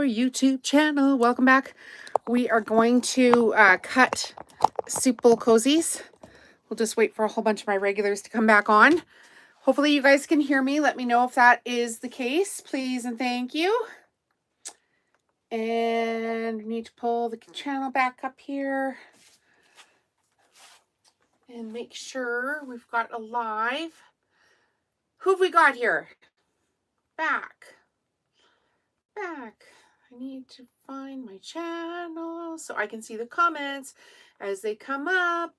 YouTube channel. Welcome back. We are going to cut soup bowl cozies. We'll just wait for a whole bunch of my regulars to come back on. Hopefully you guys can hear me. Let me know if that is the case, please and thank you. And we need to pull the channel back up here and make sure we've got a live. Who have we got here? Back. I need to find my channel so I can see the comments as they come up.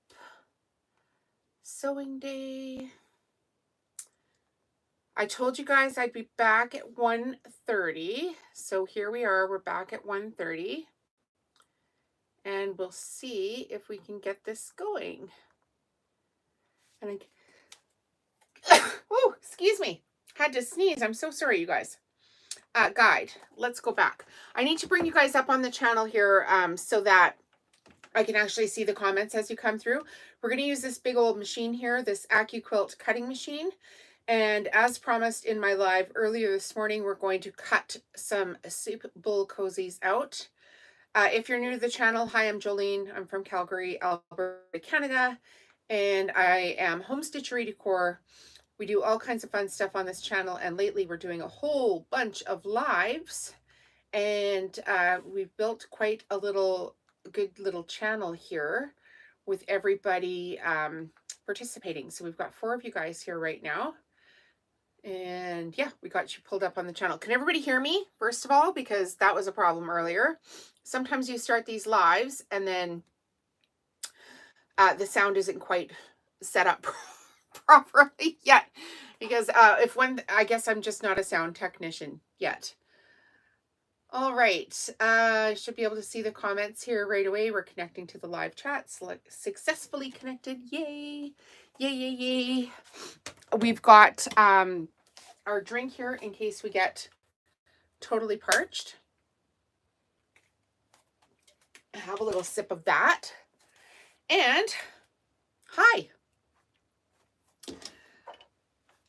Sewing day. I told you guys I'd be back at 1:30. So here we are. We're back at 1:30. And we'll see if we can get this going. And oh, excuse me. Had to sneeze. I'm so sorry, you guys. Guide. Let's go back. I need to bring you guys up on the channel here so that I can actually see the comments as you come through. We're going to use this big old machine here, this Accuquilt cutting machine. And as promised in my live earlier this morning, we're going to cut some soup bowl cozies out. If you're new to the channel, hi, I'm Jolene. I'm from Calgary, Alberta, Canada, and I am home stitchery decor. We do all kinds of fun stuff on this channel, and lately we're doing a whole bunch of lives, and we've built quite a good little channel here with everybody participating. So we've got 4 of you guys here right now, and yeah, we got you pulled up on the channel. Can everybody hear me, first of all, because that was a problem earlier? Sometimes you start these lives and then the sound isn't quite set up properly yet, because I guess I'm just not a sound technician yet. All right, I should be able to see the comments here right away. We're connecting to the live chat. Successfully connected. Yay. Yay, yay, yay. We've got our drink here in case we get totally parched. Have a little sip of that. And hi.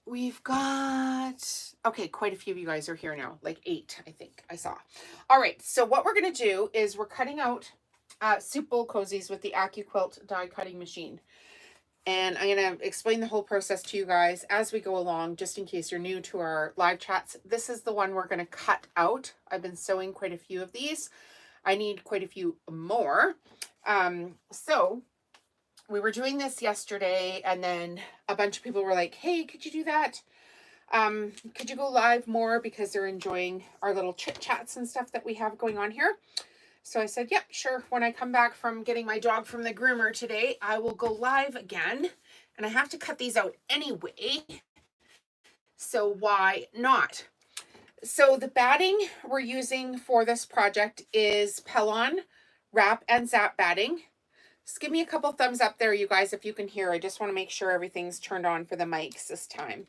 We've got, okay, quite a few of you guys are here now, like 8, I think I saw. All right, so what we're going to do is we're cutting out soup bowl cozies with the Accuquilt die cutting machine. And I'm going to explain the whole process to you guys as we go along, just in case you're new to our live chats. This is the one we're going to cut out. I've been sewing quite a few of these. I need quite a few more. So we were doing this yesterday, and then a bunch of people were like, hey, could you do that? Could you go live more, because they're enjoying our little chit chats and stuff that we have going on here. So I said, yep, sure. When I come back from getting my dog from the groomer today, I will go live again. And I have to cut these out anyway, so why not? So the batting we're using for this project is Pellon Wrap and Zap batting. Just give me a couple thumbs up there, you guys, if you can hear. I just want to make sure everything's turned on for the mics this time.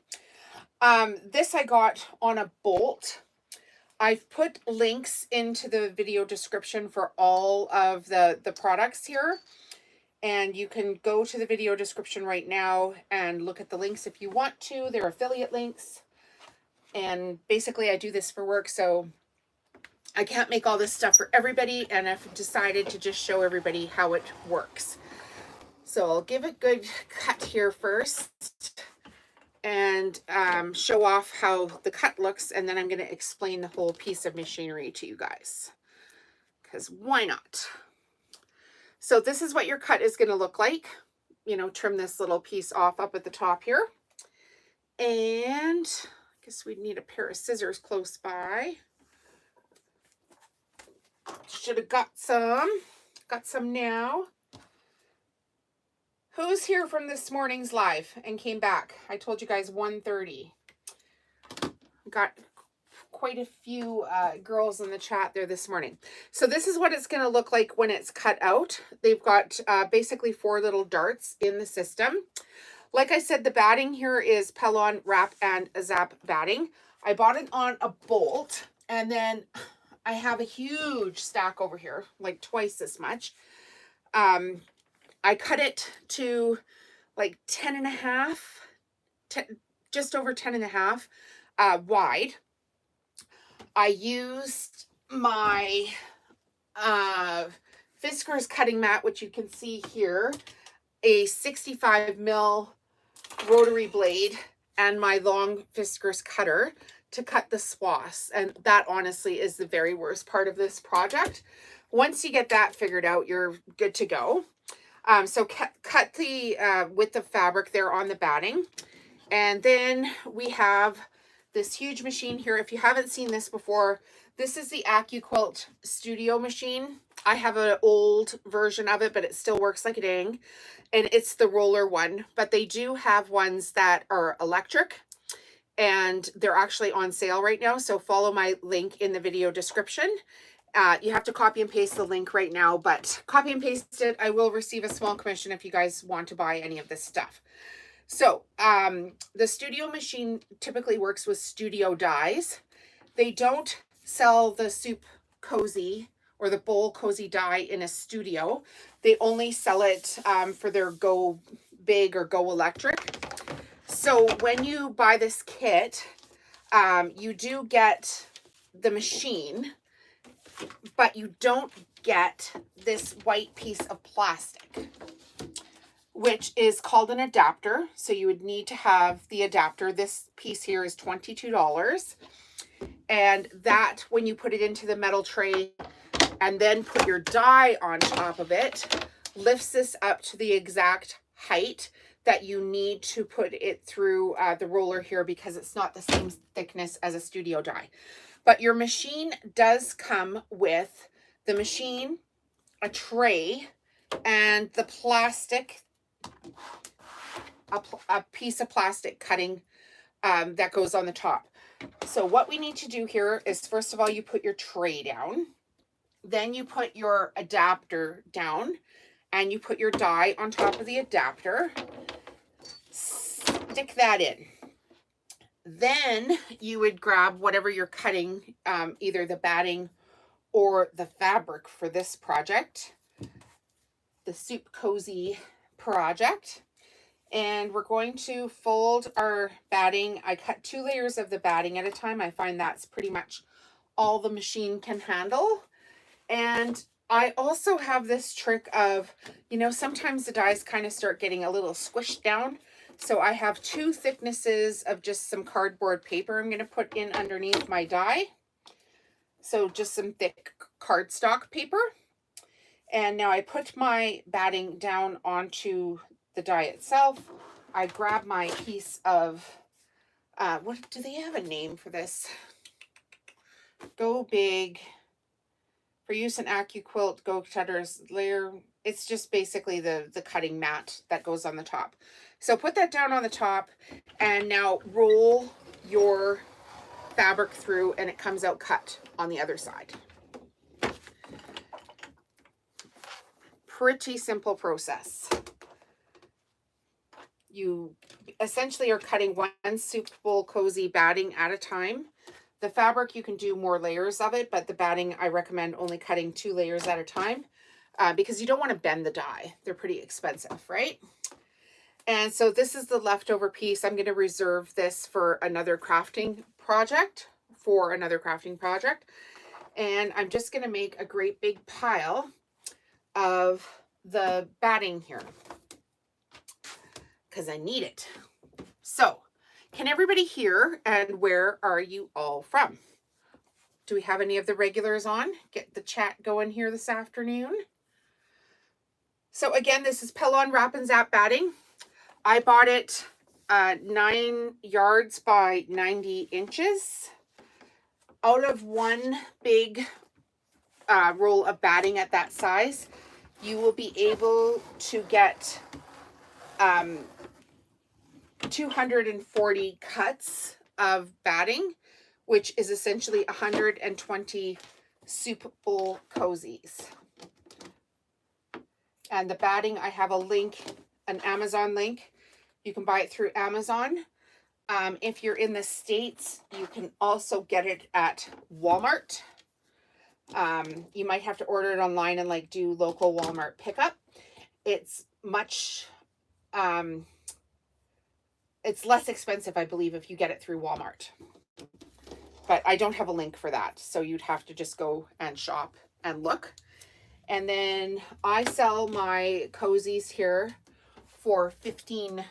This I got on a bolt. I've put links into the video description for all of the products here. And you can go to the video description right now and look at the links if you want to. They're affiliate links. And basically I do this for work, so I can't make all this stuff for everybody, and I've decided to just show everybody how it works. So I'll give a good cut here first and show off how the cut looks, and then I'm going to explain the whole piece of machinery to you guys, because why not? So this is what your cut is going to look like. You know, trim this little piece off up at the top here. And I guess we'd need a pair of scissors close by. Should have got some now. Who's here from this morning's live and came back? I told you guys 1:30. Got quite a few girls in the chat there this morning. So this is what it's going to look like when it's cut out. They've got basically 4 little darts in the system. Like I said, the batting here is Pellon Wrap and Zap batting. I bought it on a bolt, and then I have a huge stack over here, like twice this much. I cut it to like 10.5, just over 10.5 wide. I used my Fiskars cutting mat, which you can see here, a 65 mil rotary blade, and my long Fiskars cutter to cut the swaths. And that honestly is the very worst part of this project. Once you get that figured out, you're good to go. So cut the width of fabric there on the batting. And then we have this huge machine here. If you haven't seen this before, this is the Accuquilt Studio machine. I have an old version of it, but it still works like a dang. And it's the roller one, but they do have ones that are electric, and they're actually on sale right now. So follow my link in the video description. You have to copy and paste the link right now, but copy and paste it. I will receive a small commission if you guys want to buy any of this stuff. So the Studio machine typically works with studio dies. They don't sell the soup cozy or the bowl cozy die in a studio. They only sell it for their Go Big or Go Electric. So when you buy this kit, you do get the machine, but you don't get this white piece of plastic, which is called an adapter. So you would need to have the adapter. This piece here is $22. And that, when you put it into the metal tray and then put your die on top of it, lifts this up to the exact height that you need to put it through the roller here, because it's not the same thickness as a studio die. But your machine does come with the machine, a tray, and the plastic, a piece of plastic cutting that goes on the top. So what we need to do here is, first of all, you put your tray down, then you put your adapter down, and you put your die on top of the adapter, stick that in. Then you would grab whatever you're cutting, either the batting or the fabric for this project, the Soup Cozy project. And we're going to fold our batting. I cut 2 layers of the batting at a time. I find that's pretty much all the machine can handle. And I also have this trick of, you know, sometimes the dies kind of start getting a little squished down. So I have 2 thicknesses of just some cardboard paper I'm going to put in underneath my die. So just some thick cardstock paper. And now I put my batting down onto the die itself. I grab my piece of, what do they have a name for this? Go Big, for use in Accuquilt, Go Cutters layer. It's just basically the cutting mat that goes on the top. So put that down on the top, and now roll your fabric through, and it comes out cut on the other side. Pretty simple process. You essentially are cutting 1 soup bowl cozy batting at a time. The fabric, you can do more layers of it, but the batting, I recommend only cutting 2 layers at a time because you don't want to bend the die. They're pretty expensive, right? And so this is the leftover piece. I'm going to reserve this for another crafting project, And I'm just going to make a great big pile of the batting here, because I need it. So, can everybody hear, and where are you all from? Do we have any of the regulars on? Get the chat going here this afternoon. So again, this is Pellon Wrap and Zap batting. I bought it 9 yards by 90 inches. Out of 1 big roll of batting at that size, you will be able to get 240 cuts of batting, which is essentially 120 soup bowl cozies. And the batting, I have a link, an Amazon link. You can buy it through Amazon. If you're in the States, you can also get it at Walmart. You might have to order it online and like do local Walmart pickup. It's much, it's less expensive, I believe, if you get it through Walmart. but I don't have a link for that. So you'd have to just go and shop and look. And then I sell my Cozies here for $15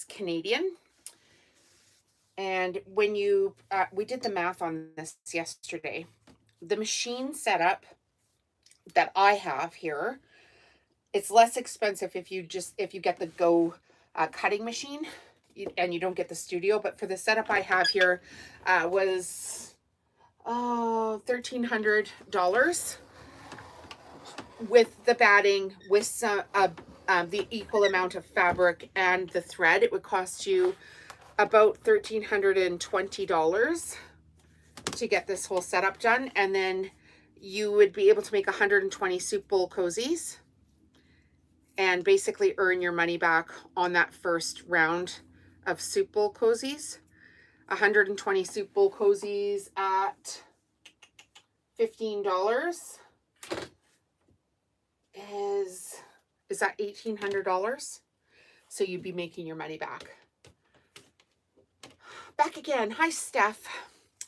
Canadian. And when you, we did the math on this yesterday, the machine setup that I have here, it's less expensive if you get the Go cutting machine and you don't get the studio. But for the setup I have here was $1,300 with the batting, with some the equal amount of fabric and the thread. It would cost you about $1,320 to get this whole setup done, and then you would be able to make 120 soup bowl cozies and basically earn your money back on that first round of soup bowl cozies. 120 soup bowl cozies at $15 is that $1,800? So you'd be making your money back. Back again. Hi, Steph.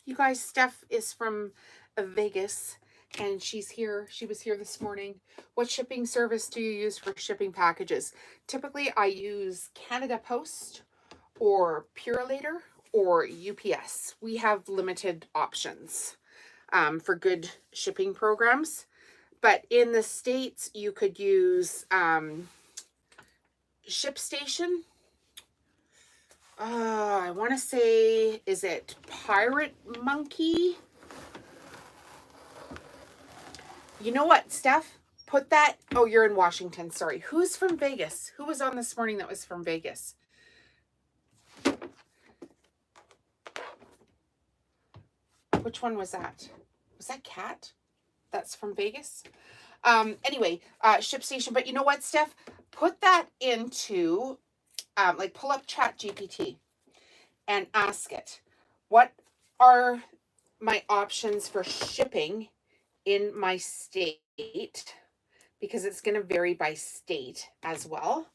You guys, Steph is from Vegas and she's here. She was here this morning. What shipping service do you use for shipping packages? Typically, I use Canada Post or Purolator or UPS. We have limited options for good shipping programs. But in the States, you could use ShipStation. I want to say, is it Pirate Monkey? You know what, Steph? Put that. Oh, you're in Washington. Sorry. Who's from Vegas? Who was on this morning that was from Vegas? Which one was that? Was that Kat? That's from Vegas? Anyway, ShipStation. But you know what, Steph? Put that into, like, pull up ChatGPT and ask it, what are my options for shipping in my state? Because it's going to vary by state as well.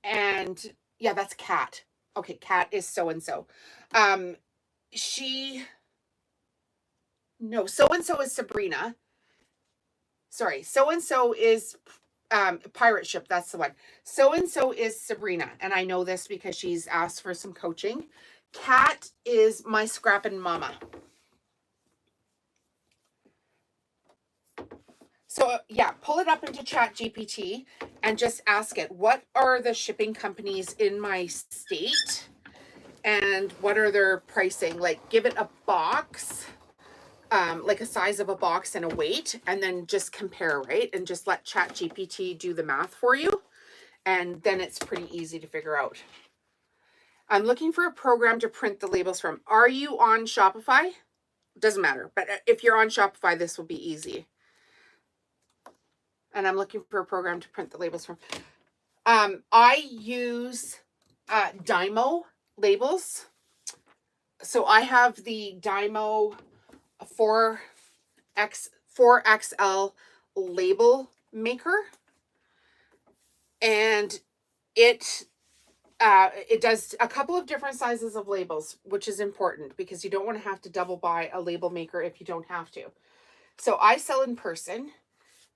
And yeah, that's Kat. Okay, Kat is so-and-so. No, so-and-so is Sabrina. Sorry, so-and-so is Pirate Ship. That's the one. So-and-so is Sabrina. And I know this because she's asked for some coaching. Kat is my scrappin' mama. So yeah, pull it up into ChatGPT and just ask it, what are the shipping companies in my state and what are their pricing? Like, give it a box, like a size of a box and a weight, and then just compare, right? And just let ChatGPT do the math for you. And then it's pretty easy to figure out. I'm looking for a program to print the labels from. Are you on Shopify? Doesn't matter. But if you're on Shopify, this will be easy. And I'm looking for a program to print the labels from. I use Dymo labels. So I have the Dymo 4XL label maker. And it does a couple of different sizes of labels, which is important because you don't want to have to double buy a label maker if you don't have to. So I sell in person.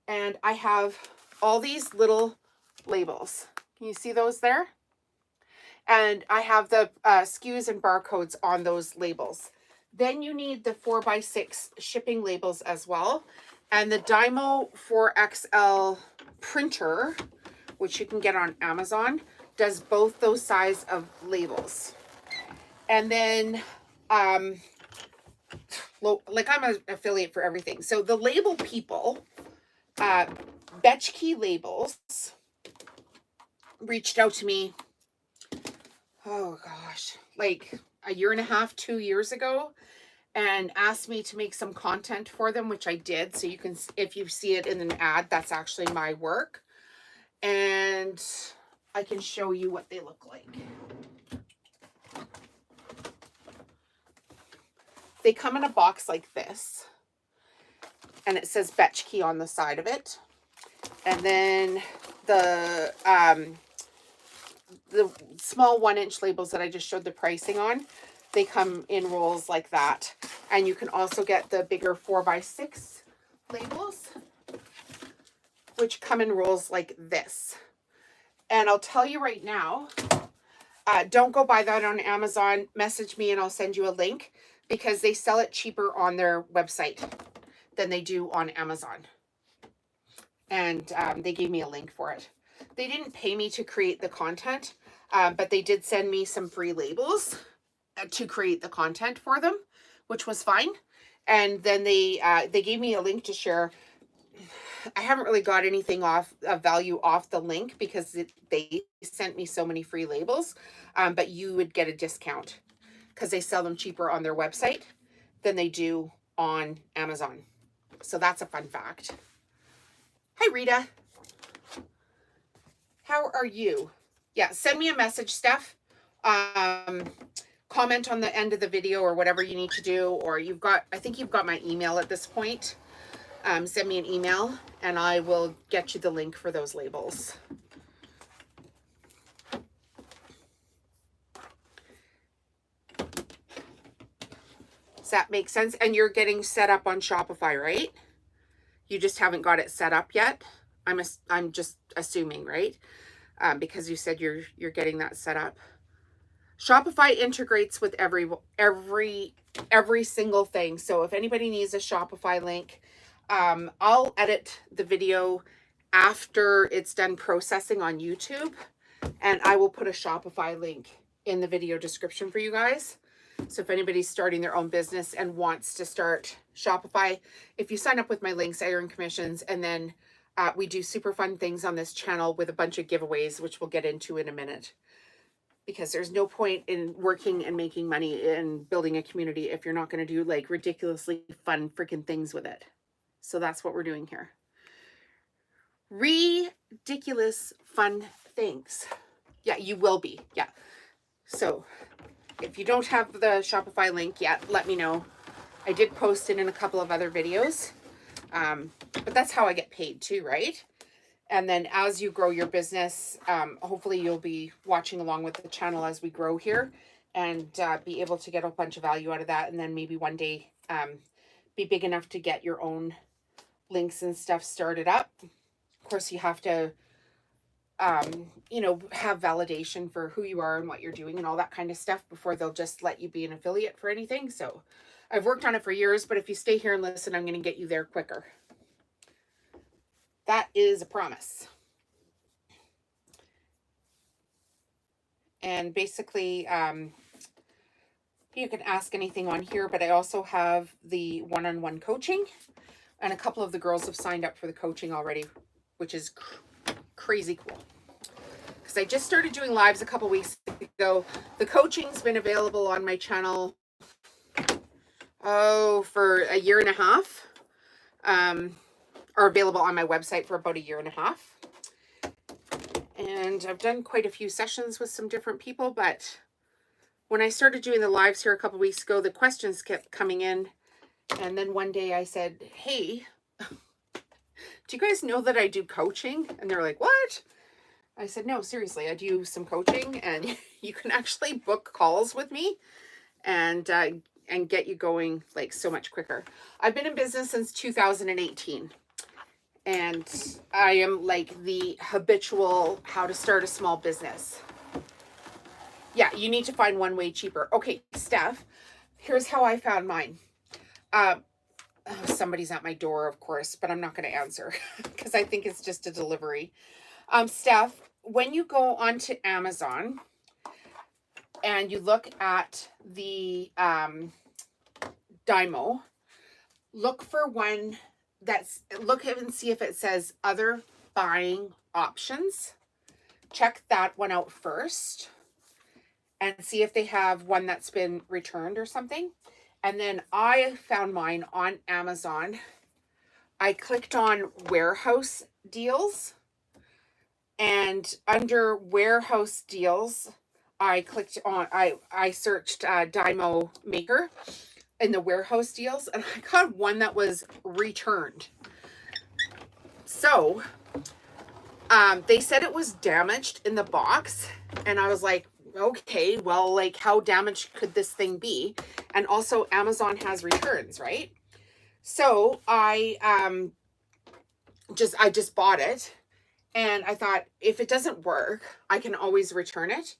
And I have all these little labels. Can you see those there? And I have the SKUs and barcodes on those labels. Then you need the 4x6 shipping labels as well. And the Dymo 4XL printer, which you can get on Amazon, does both those size of labels. And then, like, I'm an affiliate for everything. So the label people, Betchkey Labels, reached out to me, oh gosh, like a year and a half, 2 years ago, and asked me to make some content for them, which I did. So you can, if you see it in an ad, that's actually my work. And I can show you what they look like. They come in a box like this, and it says Betchkey on the side of it. And then the small 1-inch labels that I just showed the pricing on, they come in rolls like that. And you can also get the bigger 4x6 labels, which come in rolls like this. And I'll tell you right now, don't go buy that on Amazon. Message me and I'll send you a link, because they sell it cheaper on their website than they do on Amazon. And they gave me a link for it. They didn't pay me to create the content, but they did send me some free labels to create the content for them, which was fine. And then they gave me a link to share. I haven't really got anything of value off the link, because they sent me so many free labels, but you would get a discount because they sell them cheaper on their website than they do on Amazon. So that's a fun fact. Hi, Rita. How are you? Yeah, send me a message, Steph. Comment on the end of the video or whatever you need to do, or I think you've got my email at this point. Send me an email and I will get you the link for those labels. Does that make sense? And you're getting set up on Shopify, right? You just haven't got it set up yet. I'm just assuming, right? Because you said you're getting that set up. Shopify integrates with every single thing. So if anybody needs a Shopify link, I'll edit the video after it's done processing on YouTube, and I will put a Shopify link in the video description for you guys. So if anybody's starting their own business and wants to start Shopify, if you sign up with my links, I earn commissions, and then we do super fun things on this channel with a bunch of giveaways, which we'll get into in a minute. Because there's no point in working and making money and building a community if you're not going to do like ridiculously fun freaking things with it. So that's what we're doing here. Ridiculous fun things. Yeah, you will be. Yeah. So if you don't have the Shopify link yet, let me know. I did post it in a couple of other videos. But that's how I get paid too, right? And then as you grow your business, hopefully you'll be watching along with the channel as we grow here, and be able to get a bunch of value out of that. And then maybe one day be big enough to get your own links and stuff started up. Of course, you have to, have validation for who you are and what you're doing and all that kind of stuff before they'll just let you be an affiliate for anything. So I've worked on it for years, but if you stay here and listen, I'm going to get you there quicker. That is a promise. And basically, you can ask anything on here, but I also have the one-on-one coaching, and a couple of the girls have signed up for the coaching already, which is crazy cool. Because I just started doing lives a couple weeks ago. The coaching's been available on my channel, for a year and a half. Are available on my website for about a year and a half. And I've done quite a few sessions with some different people, but when I started doing the lives here a couple weeks ago, the questions kept coming in. And then one day I said, hey, do you guys know that I do coaching? And they're like, what? I said, no, seriously, I do some coaching, and you can actually book calls with me and get you going like so much quicker. I've been in business since 2018. And I am like the habitual how to start a small business. Yeah, you need to find one way cheaper. Okay, Steph, here's how I found mine. Somebody's at my door, of course, but I'm not going to answer because I think it's just a delivery. Steph, when you go onto Amazon and you look at the Dymo, look for one look and see if it says other buying options. Check that one out first and see if they have one that's been returned or something. And then I found mine on Amazon. I clicked on warehouse deals, and under warehouse deals, I clicked on, I searched Dymo maker in the warehouse deals, and I got one that was returned. So they said it was damaged in the box, and I was like, okay, well, like how damaged could this thing be? And also Amazon has returns, right? So I just bought it, and I thought if it doesn't work, I can always return it.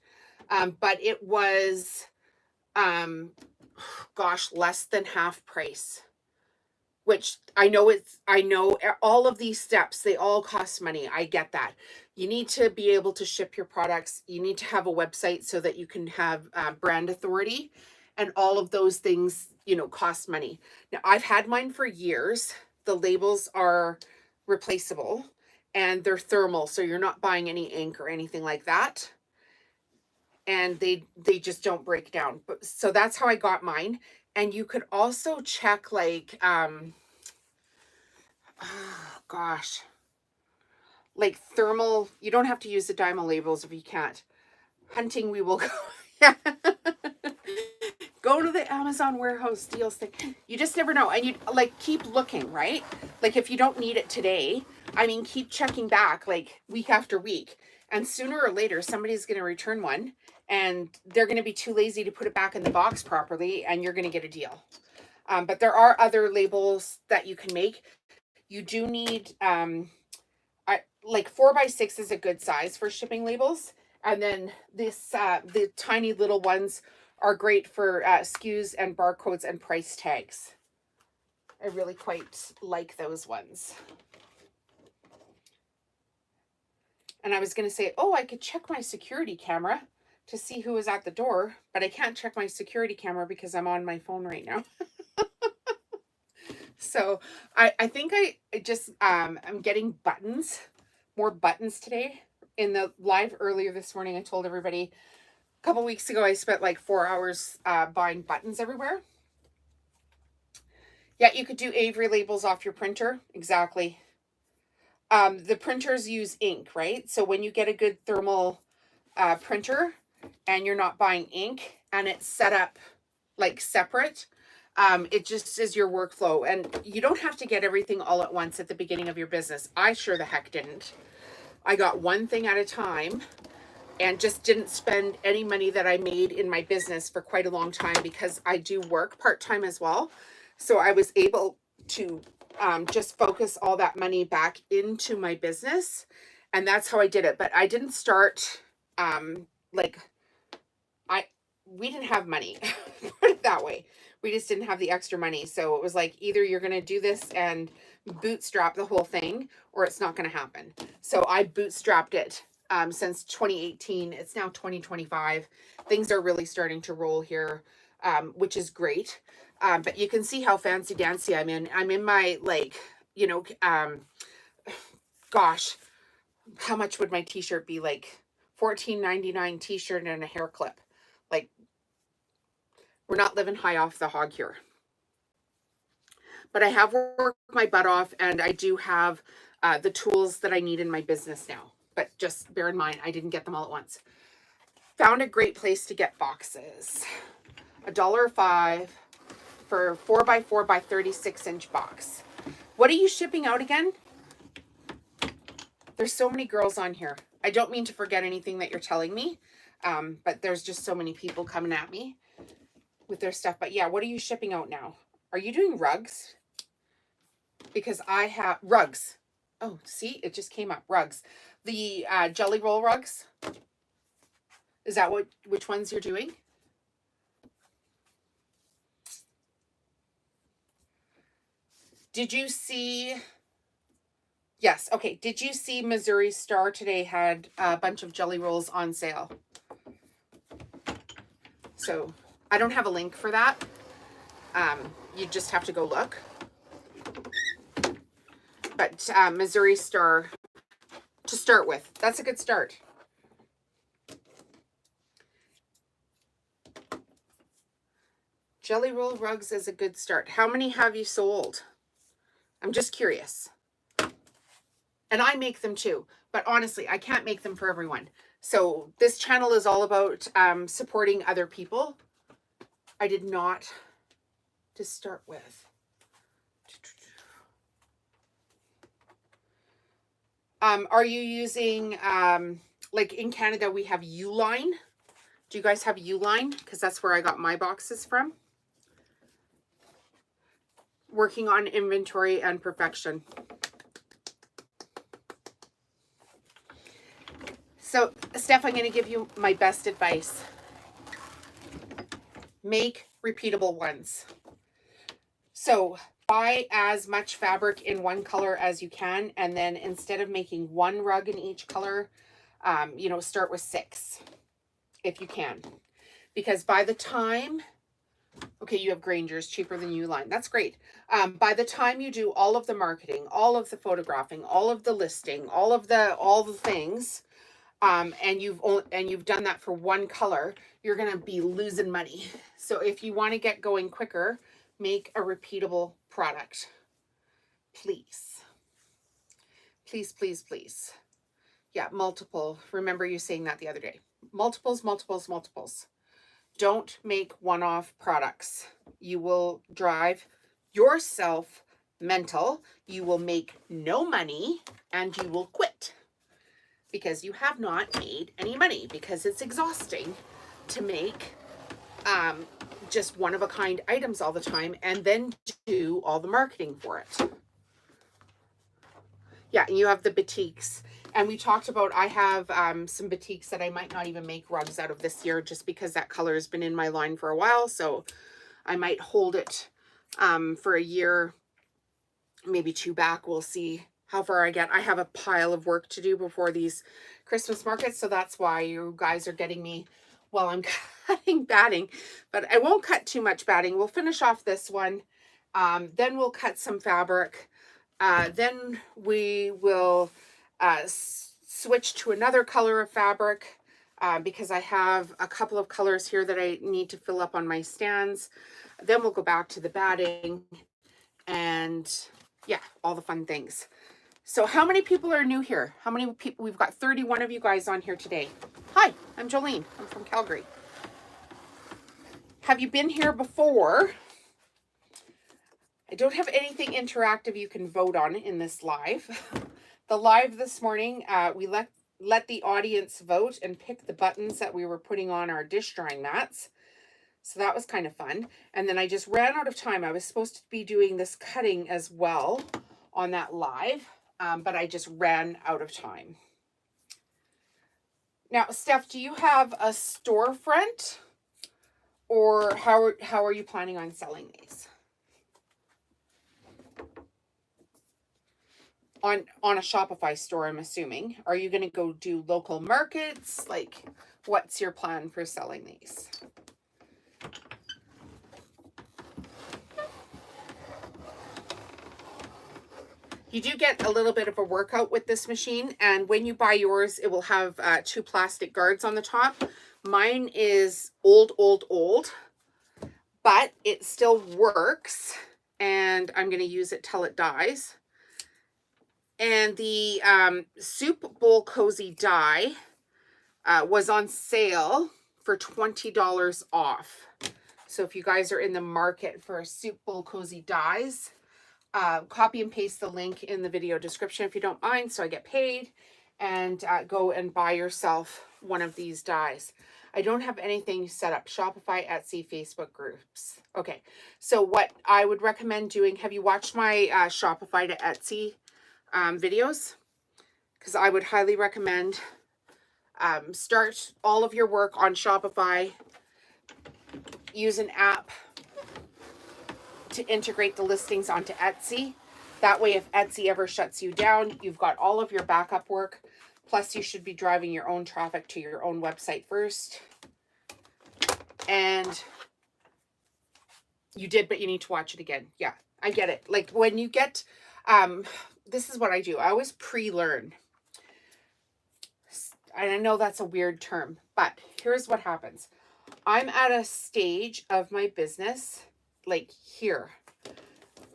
But it was, gosh, less than half price, which I know all of these steps, they all cost money. I get that. You need to be able to ship your products. You need to have a website so that you can have brand authority, and all of those things, cost money. Now, I've had mine for years. The labels are replaceable and they're thermal, so you're not buying any ink or anything like that. And they just don't break down. But so that's how I got mine. And you could also check like gosh, like thermal. You don't have to use the Dymo labels if you can't. Hunting, we will go. Go to the Amazon warehouse deals thing. You just never know. And you like keep looking, right? Like if you don't need it today, I mean, keep checking back like week after week. And sooner or later, somebody's going to return one and they're going to be too lazy to put it back in the box properly, and you're going to get a deal. But there are other labels that you can make. You do need, like 4x6 is a good size for shipping labels. And then the tiny little ones are great for SKUs and barcodes and price tags. I really quite like those ones. And I was going to say, oh, I could check my security camera to see who is at the door, but I can't check my security camera because I'm on my phone right now. So I think I just, I'm getting buttons, more buttons today. In the live earlier this morning, I told everybody a couple weeks ago, I spent like 4 hours buying buttons everywhere. Yeah, you could do Avery labels off your printer. Exactly. The printers use ink, right? So when you get a good thermal printer and you're not buying ink and it's set up like separate, it just is your workflow. And you don't have to get everything all at once at the beginning of your business. I sure the heck didn't. I got one thing at a time and just didn't spend any money that I made in my business for quite a long time because I do work part-time as well. So I was able to just focus all that money back into my business. And that's how I did it. But I didn't start we didn't have money, put it that way. We just didn't have the extra money. So it was like, either you're going to do this and bootstrap the whole thing, or it's not going to happen. So I bootstrapped it since 2018. It's now 2025. Things are really starting to roll here, which is great. But you can see how fancy dancy I'm in. I'm in my, like, gosh, how much would my t-shirt be? Like $14.99 t-shirt and a hair clip. Like, we're not living high off the hog here. But I have worked my butt off, and I do have the tools that I need in my business now. But just bear in mind, I didn't get them all at once. Found a great place to get boxes. $1.05 for 4x4 by 36-inch box. What are you shipping out again? There's so many girls on here. I don't mean to forget anything that you're telling me, but there's just so many people coming at me with their stuff. But yeah, what are you shipping out now? Are you doing rugs? Because I have rugs. Oh, see, it just came up. Rugs. The jelly roll rugs. Is that which ones you're doing? Did you see? Yes. Okay. Did you see Missouri Star today had a bunch of jelly rolls on sale? So I don't have a link for that. You just have to go look. But Missouri Star to start with. That's a good start. Jelly roll rugs is a good start. How many have you sold? I'm just curious. And I make them too. But honestly, I can't make them for everyone. So this channel is all about supporting other people. I did not to start with. Are you using, like in Canada, we have Uline. Do you guys have Uline? Because that's where I got my boxes from. working on inventory and perfection. So, Steph, I'm going to give you my best advice. Make repeatable ones. So buy as much fabric in one color as you can, and then instead of making one rug in each color, you know, start with 6 if you can. Because by the time, okay, you have Granger's cheaper than Uline. That's great. By the time you do all of the marketing, all of the photographing, all of the listing, all the things, and you've done that for one color, you're going to be losing money. So if you want to get going quicker, make a repeatable product. Please. Please, please, please. Yeah, multiple. Remember you saying that the other day. Multiples, multiples, multiples. Don't make one-off products. You will drive yourself mental. You will make no money and you will quit because you have not made any money, because it's exhausting to make just one-of-a-kind items all the time and then do all the marketing for it. Yeah, and you have the batiks. And we talked about, I have some batiks that I might not even make rugs out of this year just because that color has been in my line for a while. So I might hold it for a year, maybe 2 back. We'll see how far I get. I have a pile of work to do before these Christmas markets. So that's why you guys are getting me while I'm cutting batting. But I won't cut too much batting. We'll finish off this one. Then we'll cut some fabric. Then we will switch to another color of fabric because I have a couple of colors here that I need to fill up on my stands. Then we'll go back to the batting and yeah, all the fun things. So how many people are new here? How many people? We've got 31 of you guys on here today. Hi, I'm Jolene. I'm from Calgary. Have you been here before? I don't have anything interactive you can vote on in this live. The live this morning, we let the audience vote and pick the buttons that we were putting on our dish drying mats. So that was kind of fun. And then I just ran out of time. I was supposed to be doing this cutting as well on that live, but I just ran out of time. Now, Steph, do you have a storefront, or how are you planning on selling these? On a Shopify store, I'm assuming. Are you going to go do local markets? Like, what's your plan for selling these? You do get a little bit of a workout with this machine, and when you buy yours, it will have 2 plastic guards on the top. Mine is old, but it still works, and I'm going to use it till it dies. And the soup bowl cozy die was on sale for $20 off. So if you guys are in the market for soup bowl cozy dies, copy and paste the link in the video description if you don't mind, so I get paid, and go and buy yourself one of these dies. I don't have anything set up. Shopify, Etsy, Facebook groups. Okay, so what I would recommend doing, have you watched my Shopify to Etsy videos? Because I would highly recommend start all of your work on Shopify. Use an app to integrate the listings onto Etsy. That way, if Etsy ever shuts you down, you've got all of your backup work. Plus, you should be driving your own traffic to your own website first. And you did, but you need to watch it again. Yeah, I get it. Like when you get, this is what I do. I always pre-learn. And I know that's a weird term, but here's what happens. I'm at a stage of my business like here,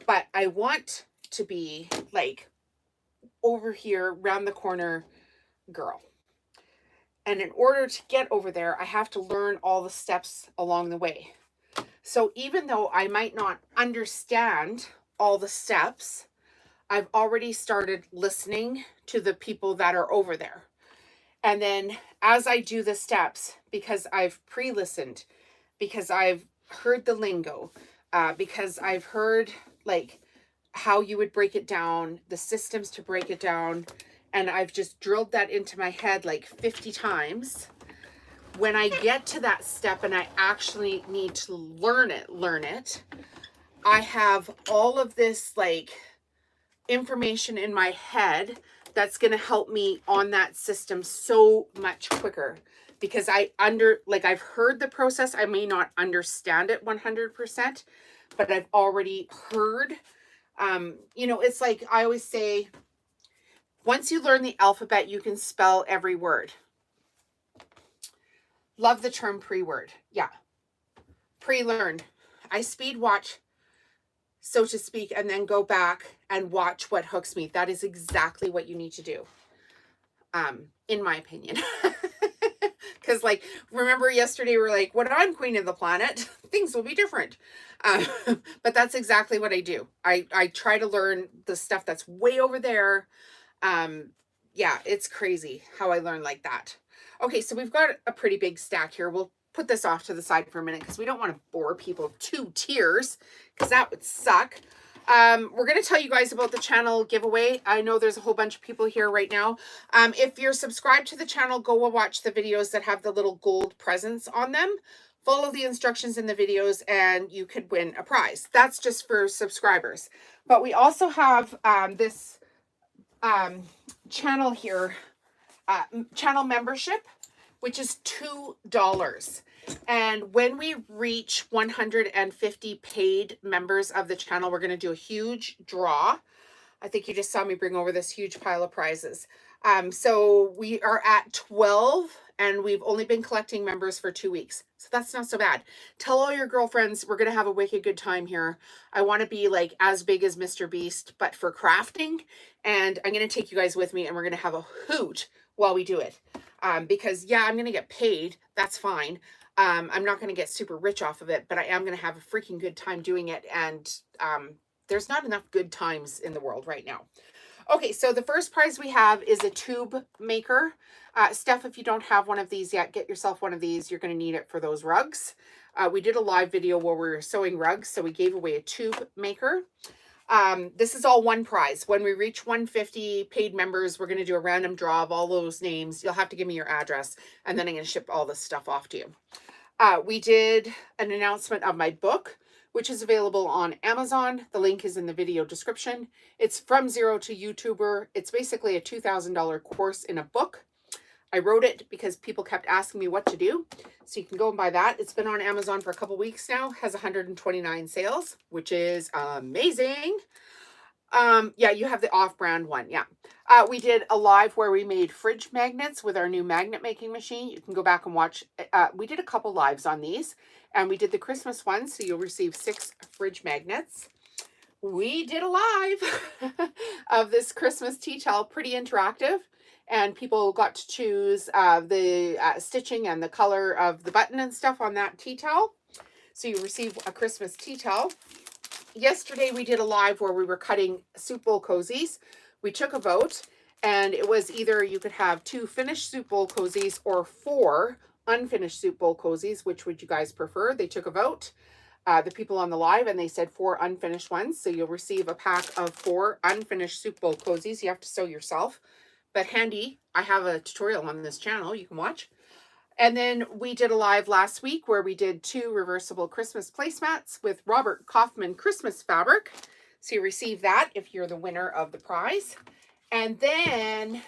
but I want to be like over here, round the corner girl. And in order to get over there, I have to learn all the steps along the way. So even though I might not understand all the steps, I've already started listening to the people that are over there. And then as I do the steps, because I've pre-listened, because I've heard the lingo, because I've heard like how you would break it down, the systems to break it down. And I've just drilled that into my head like 50 times. When I get to that step and I actually need to learn it, I have all of this like information in my head that's going to help me on that system so much quicker, because I've heard the process. I may not understand it 100%, but I've already heard, it's like I always say, once you learn the alphabet, you can spell every word. Love the term pre-word. Yeah. Pre-learn. I speed watch, so to speak, and then go back and watch what hooks me. That is exactly what you need to do, in my opinion. Because like, remember yesterday we were like, when I'm queen of the planet, things will be different. But that's exactly what I do. I try to learn the stuff that's way over there. Yeah, it's crazy how I learn like that. Okay, so we've got a pretty big stack here. We'll put this off to the side for a minute because we don't want to bore people to tears, because that would suck. We're going to tell you guys about the channel giveaway. I know there's a whole bunch of people here right now. If you're subscribed to the channel, go watch the videos that have the little gold presents on them. Follow the instructions in the videos and you could win a prize. That's just for subscribers. But we also have this channel here, channel membership, which is $2. And when we reach 150 paid members of the channel, we're going to do a huge draw. I think you just saw me bring over this huge pile of prizes. So we are at 12 and we've only been collecting members for 2 weeks. So that's not so bad. Tell all your girlfriends we're going to have a wicked good time here. I want to be like as big as Mr. Beast, but for crafting. And I'm going to take you guys with me and we're going to have a hoot while we do it. Because yeah, I'm going to get paid. That's fine. I'm not going to get super rich off of it, but I am going to have a freaking good time doing it. And there's not enough good times in the world right now. Okay, so the first prize we have is a tube maker. Steph, if you don't have one of these yet, get yourself one of these. You're going to need it for those rugs. We did a live video where we were sewing rugs, so we gave away a tube maker. This is all one prize. When we reach 150 paid members, we're going to do a random draw of all those names. You'll have to give me your address, and then I'm going to ship all this stuff off to you. We did an announcement of my book, which is available on Amazon. The link is in the video description. It's From Zero to YouTuber. It's basically a $2,000 course in a book. I wrote it because people kept asking me what to do. So you can go and buy that. It's been on Amazon for a couple weeks now. Has 129 sales, which is amazing. Yeah, you have the off-brand one. Yeah. We did a live where we made fridge magnets with our new magnet making machine. You can go back and watch. We did a couple lives on these, and we did the Christmas one. So you'll receive 6 fridge magnets. We did a live of this Christmas tea towel, pretty interactive. And people got to choose the stitching and the color of the button and stuff on that tea towel. So you receive a Christmas tea towel. Yesterday we did a live where we were cutting soup bowl cozies. We took a vote, and it was either you could have 2 finished soup bowl cozies or 4 unfinished soup bowl cozies. Which would you guys prefer? They took a vote, the people on the live, and they said 4 unfinished ones. So you'll receive a pack of 4 unfinished soup bowl cozies. You have to sew yourself, but handy. I have a tutorial on this channel you can watch. And then we did a live last week where we did 2 reversible Christmas placemats with Robert Kaufman Christmas fabric. So you receive that if you're the winner of the prize. And then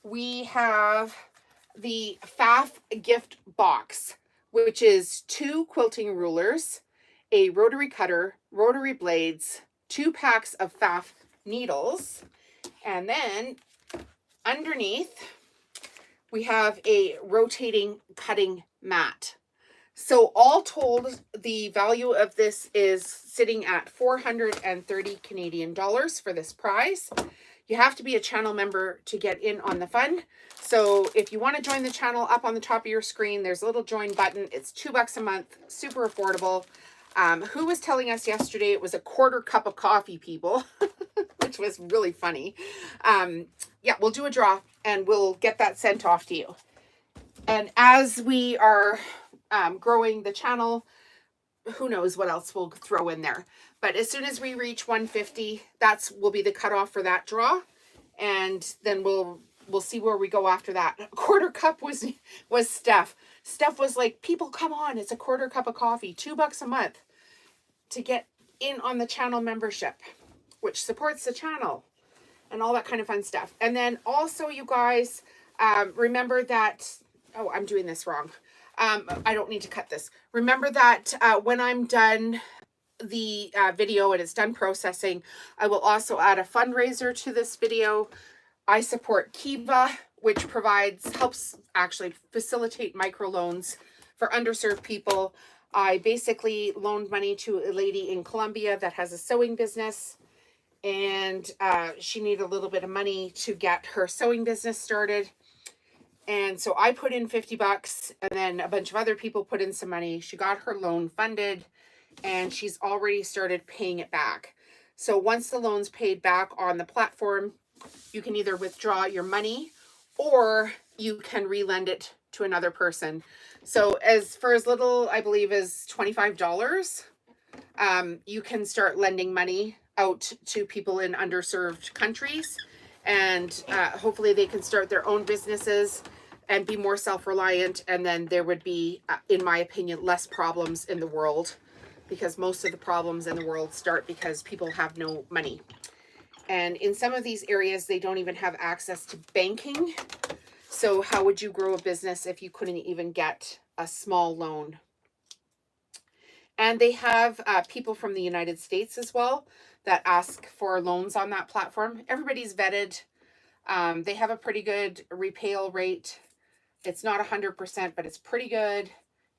we have the FAF gift box, which is 2 quilting rulers, a rotary cutter, rotary blades, 2 packs of FAF needles, and then underneath we have a rotating cutting mat. So all told, the value of this is sitting at 430 Canadian dollars for this prize. You have to be a channel member to get in on the fun. So if you want to join the channel, up on the top of your screen, there's a little join button. It's $2 a month, super affordable. Who was telling us yesterday it was a quarter cup of coffee, people, which was really funny. Yeah, we'll do a draw and we'll get that sent off to you. And as we are growing the channel, who knows what else we'll throw in there. But as soon as we reach 150, that's will be the cutoff for that draw. And then we'll see where we go after that. A quarter cup was Steph. Steph was like, people, come on, it's a quarter cup of coffee, $2 a month to get in on the channel membership, which supports the channel and all that kind of fun stuff. And then also, you guys, remember that, oh, I'm doing this wrong. I don't need to cut this. Remember that when I'm done the video and it's done processing, I will also add a fundraiser to this video. I support Kiva, which helps actually facilitate microloans for underserved people. I basically loaned money to a lady in Colombia that has a sewing business, and she needed a little bit of money to get her sewing business started. And so I put in $50, and then a bunch of other people put in some money. She got her loan funded, and she's already started paying it back. So once the loan's paid back on the platform, you can either withdraw your money or you can relend it to another person. So for as little, I believe, as $25, you can start lending money out to people in underserved countries. And hopefully they can start their own businesses and be more self-reliant. And then there would be, in my opinion, less problems in the world, because most of the problems in the world start because people have no money. And in some of these areas, they don't even have access to banking. So how would you grow a business if you couldn't even get a small loan? And they have people from the United States as well that ask for loans on that platform. Everybody's vetted. They have a pretty good repayal rate. It's not 100%, but it's pretty good.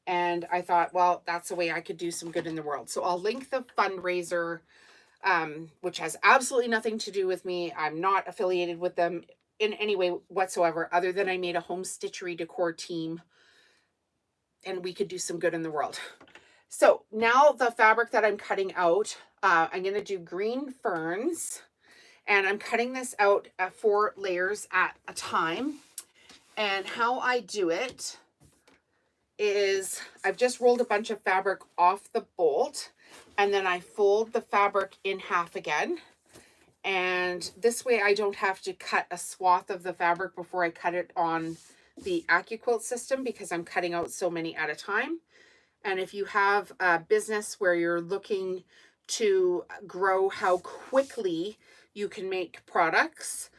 And I thought, well, that's the way I could do some good in the world. So I'll link the fundraiser, which has absolutely nothing to do with me. I'm not affiliated with them in any way whatsoever, other than I made a home stitchery decor team and we could do some good in the world. So now the fabric that I'm cutting out, I'm going to do green ferns, and I'm cutting this out 4 layers at a time. And how I do it is I've just rolled a bunch of fabric off the bolt, and then I fold the fabric in half again. And this way I don't have to cut a swath of the fabric before I cut it on the Accuquilt system, because I'm cutting out so many at a time. And if you have a business where you're looking to grow how quickly you can make products,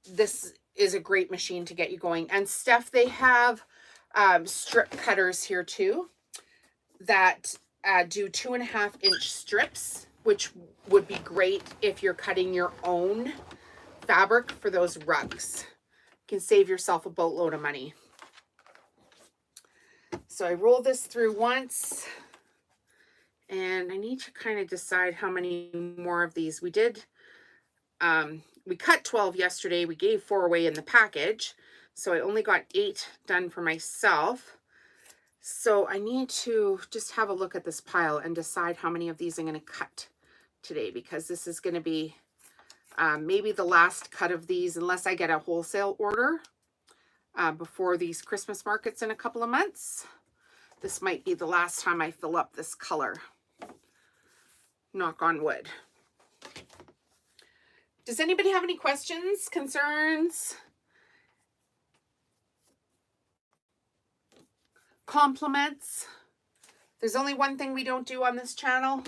this is a great machine to get you going. And Steph, they have strip cutters here too that do 2.5-inch strips, which would be great if you're cutting your own fabric for those rugs. You can save yourself a boatload of money. So I roll this through once, and I need to kind of decide how many more of these we did. We cut 12 yesterday. We gave 4 away in the package, so I only got 8 done for myself. So I need to just have a look at this pile and decide how many of these I'm going to cut today, because this is going to be maybe the last cut of these, unless I get a wholesale order before these Christmas markets in a couple of months. This might be the last time I fill up this color. Knock on wood. Does anybody have any questions, concerns, compliments? There's only one thing we don't do on this channel,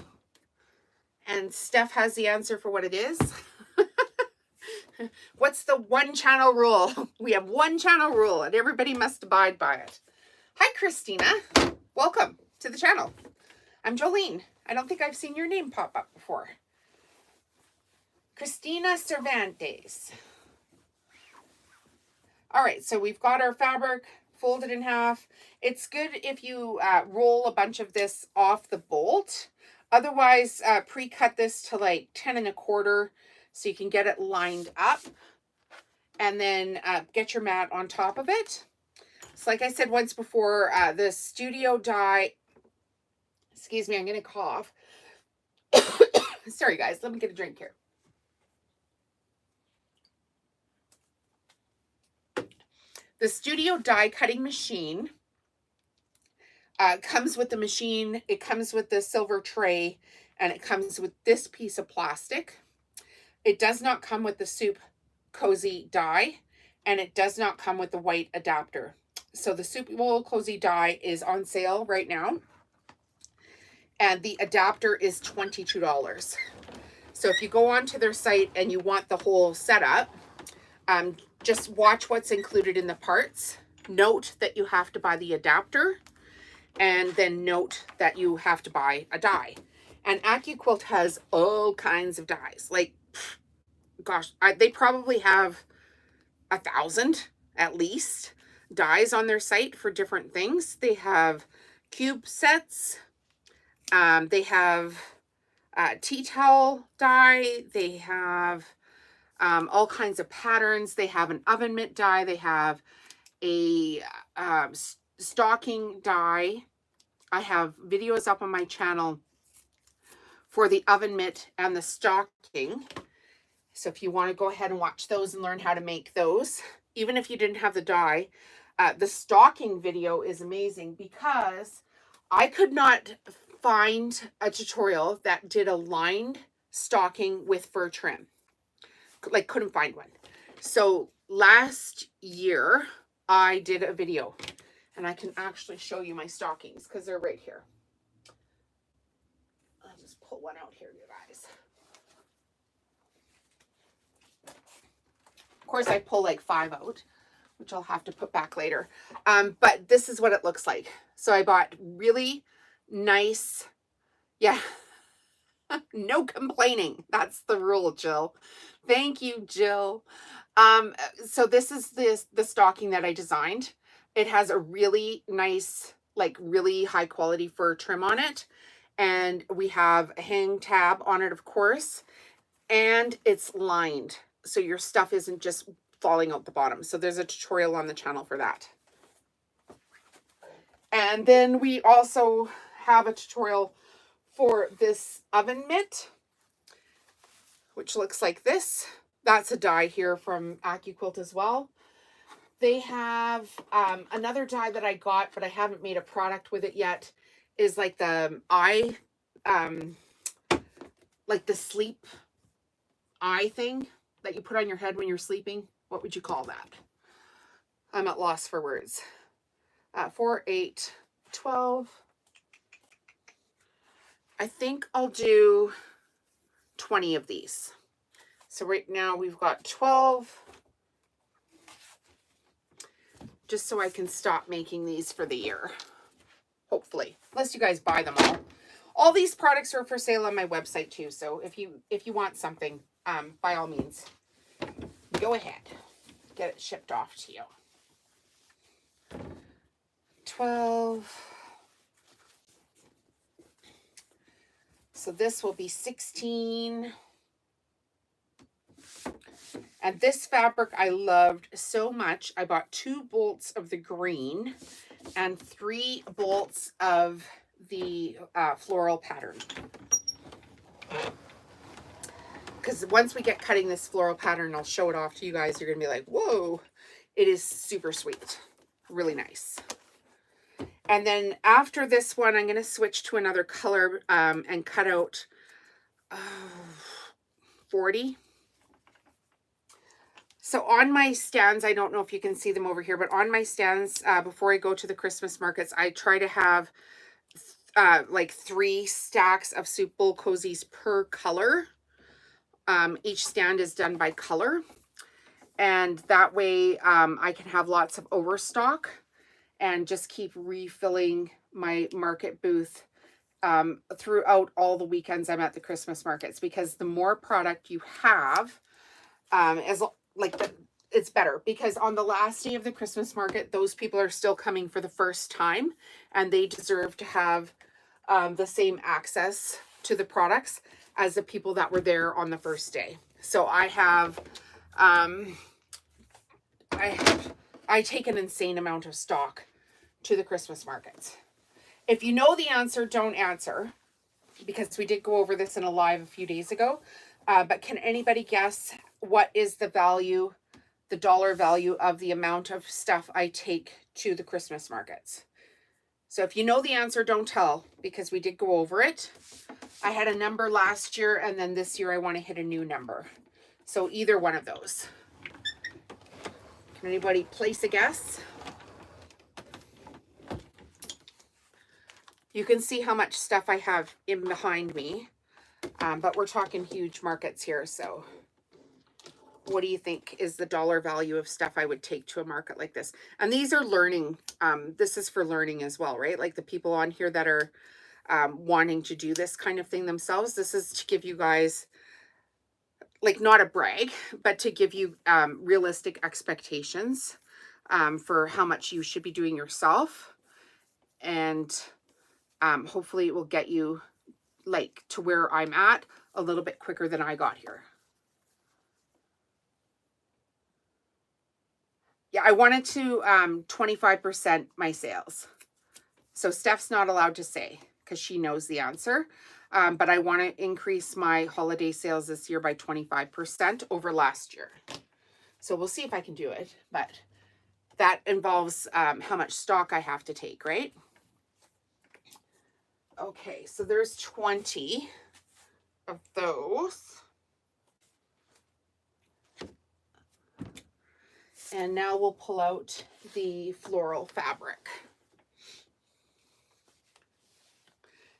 and Steph has the answer for what it is. What's the one channel rule? We have one channel rule, and everybody must abide by it. Hi, Christina. Welcome to the channel. I'm Jolene. I don't think I've seen your name pop up before. Christina Cervantes. All right, so we've got our fabric folded in half. It's good if you roll a bunch of this off the bolt. Otherwise, pre-cut this to like 10 1/4 so you can get it lined up, and then get your mat on top of it. So like I said once before, the studio die, excuse me, I'm going to cough. Sorry guys, let me get a drink here. The studio die cutting machine Comes with the machine, it comes with the silver tray, and it comes with this piece of plastic. It does not come with the Soup Cozy die, and it does not come with the white adapter. So the Soup Cozy die is on sale right now, and the adapter is $22. So if you go onto their site and you want the whole setup, just watch what's included in the parts. Note that you have to buy the adapter, and then note that you have to buy a die. And Accuquilt has all kinds of dies. Like, gosh, they probably have 1,000 at least dies on their site for different things. They have cube sets. They have tea towel die. They have all kinds of patterns. They have an oven mitt die. They have a stocking die. I have videos up on my channel for the oven mitt and the stocking. So if you want to go ahead and watch those and learn how to make those, even if you didn't have the die, the stocking video is amazing because I could not find a tutorial that did a lined stocking with fur trim. Like, couldn't find one. So last year I did a video, and I can actually show you my stockings because they're right here. I'll just pull one out here, you guys. Of course, I pull like 5 out, which I'll have to put back later. But this is what it looks like. So I bought really nice, yeah, no complaining. That's the rule, Jill. Thank you, Jill. So this is the stocking that I designed. It has a really nice, like really high quality fur trim on it. And we have a hang tab on it, of course. And it's lined, so your stuff isn't just falling out the bottom. So there's a tutorial on the channel for that. And then we also have a tutorial for this oven mitt, which looks like this. That's a die here from Accuquilt as well. They have another die that I got, but I haven't made a product with it yet, is like the eye, like the sleep eye thing that you put on your head when you're sleeping. What would you call that? I'm at loss for words. 4, 8, 12. I think I'll do 20 of these. So right now we've got 12. Just so I can stop making these for the year. Hopefully. Unless you guys buy them all. All these products are for sale on my website too. So if you want something, by all means, go ahead. Get it shipped off to you. 12. So this will be 16. And this fabric I loved so much. I bought 2 bolts of the green and 3 bolts of the floral pattern. Because once we get cutting this floral pattern, I'll show it off to you guys. You're going to be like, whoa, it is super sweet. Really nice. And then after this one, I'm going to switch to another color and cut out 40. So on my stands, I don't know if you can see them over here, but on my stands, before I go to the Christmas markets, I try to have like 3 stacks of Soup Bowl Cozies per color. Each stand is done by color. And that way I can have lots of overstock and just keep refilling my market booth throughout all the weekends I'm at the Christmas markets, because the more product you have, it's better, because on the last day of the Christmas market, those people are still coming for the first time, and they deserve to have the same access to the products as the people that were there on the first day. So I have, I take an insane amount of stock to the Christmas markets. If you know the answer, don't answer, because we did go over this in a live a few days ago. But can anybody guess what is the value, the dollar value of the amount of stuff I take to the Christmas markets? So if you know the answer, don't tell, because we did go over it. I had a number last year, and then this year I want to hit a new number. So either one of those. Can anybody place a guess? You can see how much stuff I have in behind me, but we're talking huge markets here. So what do you think is the dollar value of stuff I would take to a market like this? And these are learning. This is for learning as well, right? Like the people on here that are wanting to do this kind of thing themselves. This is to give you guys, like, not a brag, but to give you realistic expectations for how much you should be doing yourself. And hopefully it will get you like to where I'm at a little bit quicker than I got here. Yeah, I wanted to 25% my sales. So Steph's not allowed to say because she knows the answer. But I want to increase my holiday sales this year by 25% over last year. So we'll see if I can do it. But that involves how much stock I have to take, right? Okay, so there's 20 of those. And now we'll pull out the floral fabric.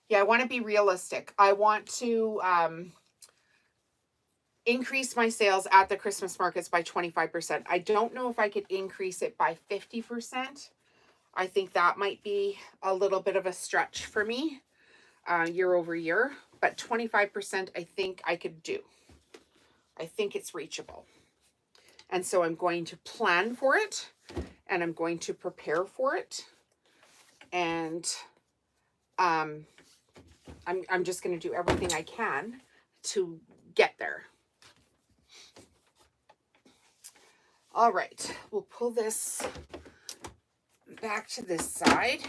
Yeah, I want to be realistic. I want to increase my sales at the Christmas markets by 25%. I don't know if I could increase it by 50%. I think that might be a little bit of a stretch for me year over year, but 25% I think I could do. I think it's reachable. And so I'm going to plan for it, and I'm going to prepare for it. And I'm just going to do everything I can to get there. All right, we'll pull this back to this side.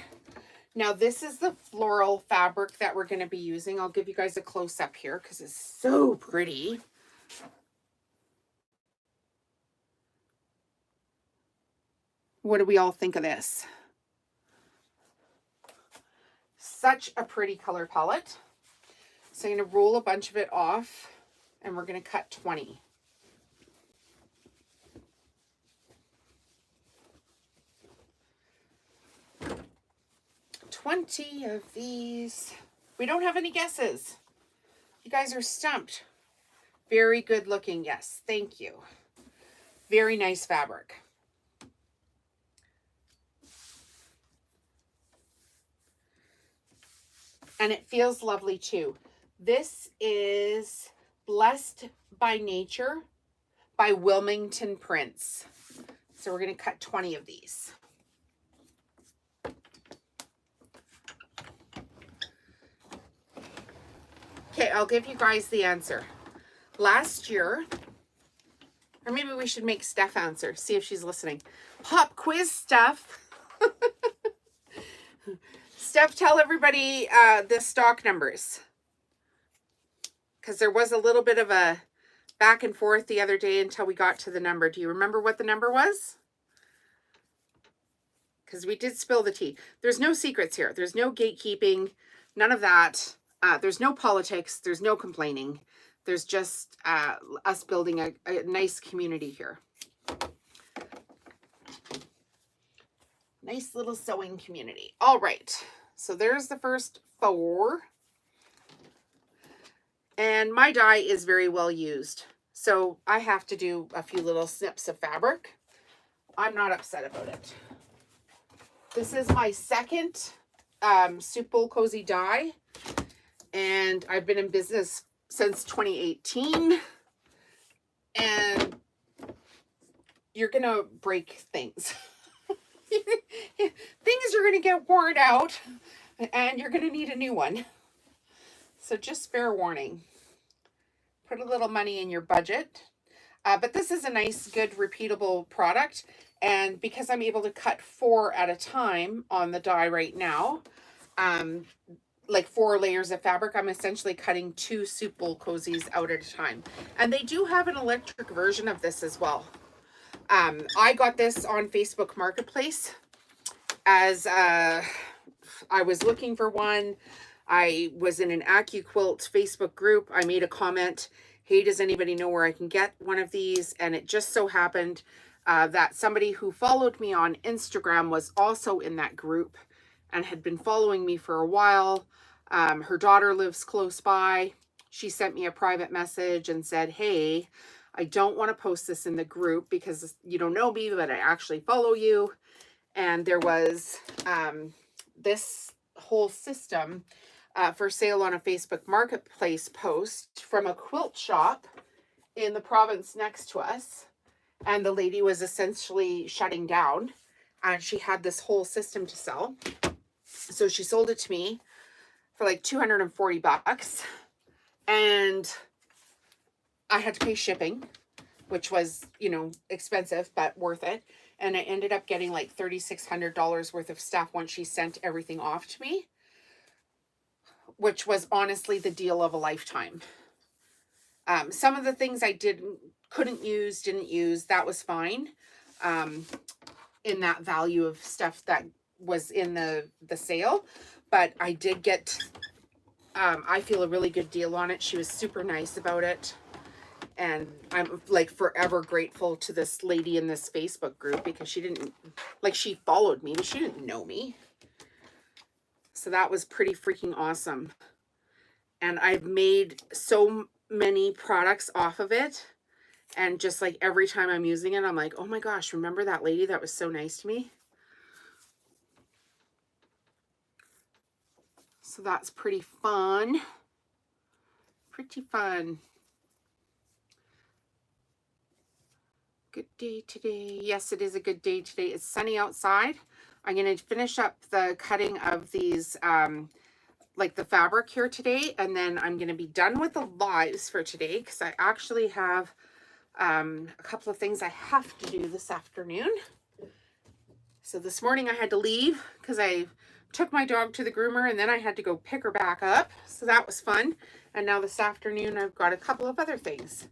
Now this is the floral fabric that we're going to be using. I'll give you guys a close up here because it's so pretty. What do we all think of this? Such a pretty color palette. So I'm going to roll a bunch of it off, and we're going to cut 20. Of these. We don't have any guesses. You guys are stumped. Very good looking. Yes, thank you. Very nice fabric. And it feels lovely too. This is Blessed by Nature by Wilmington Prince. So we're going to cut 20 of these. Okay, I'll give you guys the answer. Last year, or maybe we should make Steph answer, see if she's listening. Pop quiz Steph. Steph, tell everybody the stock numbers. Because there was a little bit of a back and forth the other day until we got to the number. Do you remember what the number was? Because we did spill the tea. There's no secrets here. There's no gatekeeping. None of that. There's no politics. There's no complaining. There's just us building a nice community here. Nice little sewing community. All right. So there's the first 4. And my die is very well used. So I have to do a few little snips of fabric. I'm not upset about it. This is my second Super Cozy die. And I've been in business since 2018. And you're going to break things. Things are going to get worn out. And you're going to need a new one. So just fair warning. Put a little money in your budget. But this is a nice, good, repeatable product. And because I'm able to cut 4 at a time on the die right now, like 4 layers of fabric, I'm essentially cutting 2 Super Cozies out at a time. And they do have an electric version of this as well. I got this on Facebook Marketplace as I was looking for one. I was in an Accuquilt Facebook group. I made a comment, hey, does anybody know where I can get one of these? And it just so happened that somebody who followed me on Instagram was also in that group and had been following me for a while. Her daughter lives close by. She sent me a private message and said, hey, I don't want to post this in the group because you don't know me, but I actually follow you. And there was this whole system for sale on a Facebook Marketplace post from a quilt shop in the province next to us. And the lady was essentially shutting down, and she had this whole system to sell. So she sold it to me for like 240 bucks. And I had to pay shipping, which was, you know, expensive, but worth it. And I ended up getting like $3,600 worth of stuff once she sent everything off to me, which was honestly the deal of a lifetime. Some of the things I didn't use, that was fine. In that value of stuff that was in the sale, but I did get, I feel a really good deal on it. She was super nice about it. And I'm like forever grateful to this lady in this Facebook group because she didn't, like, she followed me, but she didn't know me. So that was pretty freaking awesome. And I've made so many products off of it. And just like every time I'm using it, I'm like, oh my gosh, remember that lady that was so nice to me? So that's pretty fun. Pretty fun. Good day today. Yes, it is a good day today. It's sunny outside. I'm going to finish up the cutting of these, like the fabric here today. And then I'm going to be done with the lives for today because I actually have a couple of things I have to do this afternoon. So this morning I had to leave because I took my dog to the groomer and then I had to go pick her back up. So that was fun. And now this afternoon I've got a couple of other things.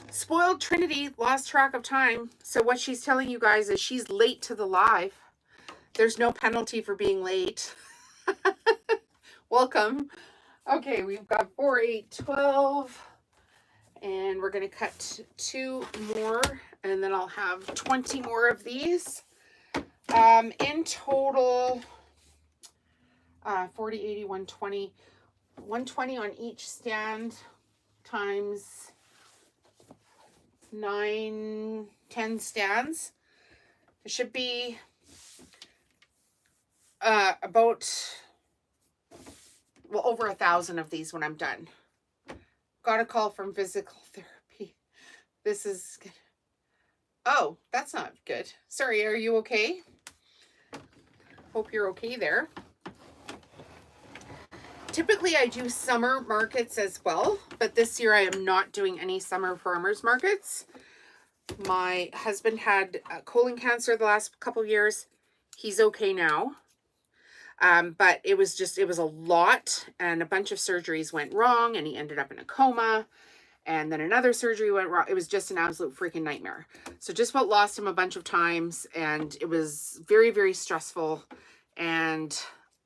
Spoiled Trinity lost track of time. So what she's telling you guys is she's late to the live. There's no penalty for being late. Welcome. Okay, we've got 4, 8, 12. And we're going to cut 2 more. And then I'll have 20 more of these. In total, 40, 80, 120. 120 on each stand times 9, 10 stands. It should be about, well, over 1,000 of these when I'm done. Got a call from physical therapy. This is good. Oh, that's not good. Sorry, are you okay? Hope you're okay there. Typically I do summer markets as well, but this year I am not doing any summer farmers markets. My husband had colon cancer the last couple of years. He's okay now. But it was a lot, and a bunch of surgeries went wrong, and he ended up in a coma, and then another surgery went wrong. It was just an absolute freaking nightmare. So just about lost him a bunch of times, and it was very, very stressful. And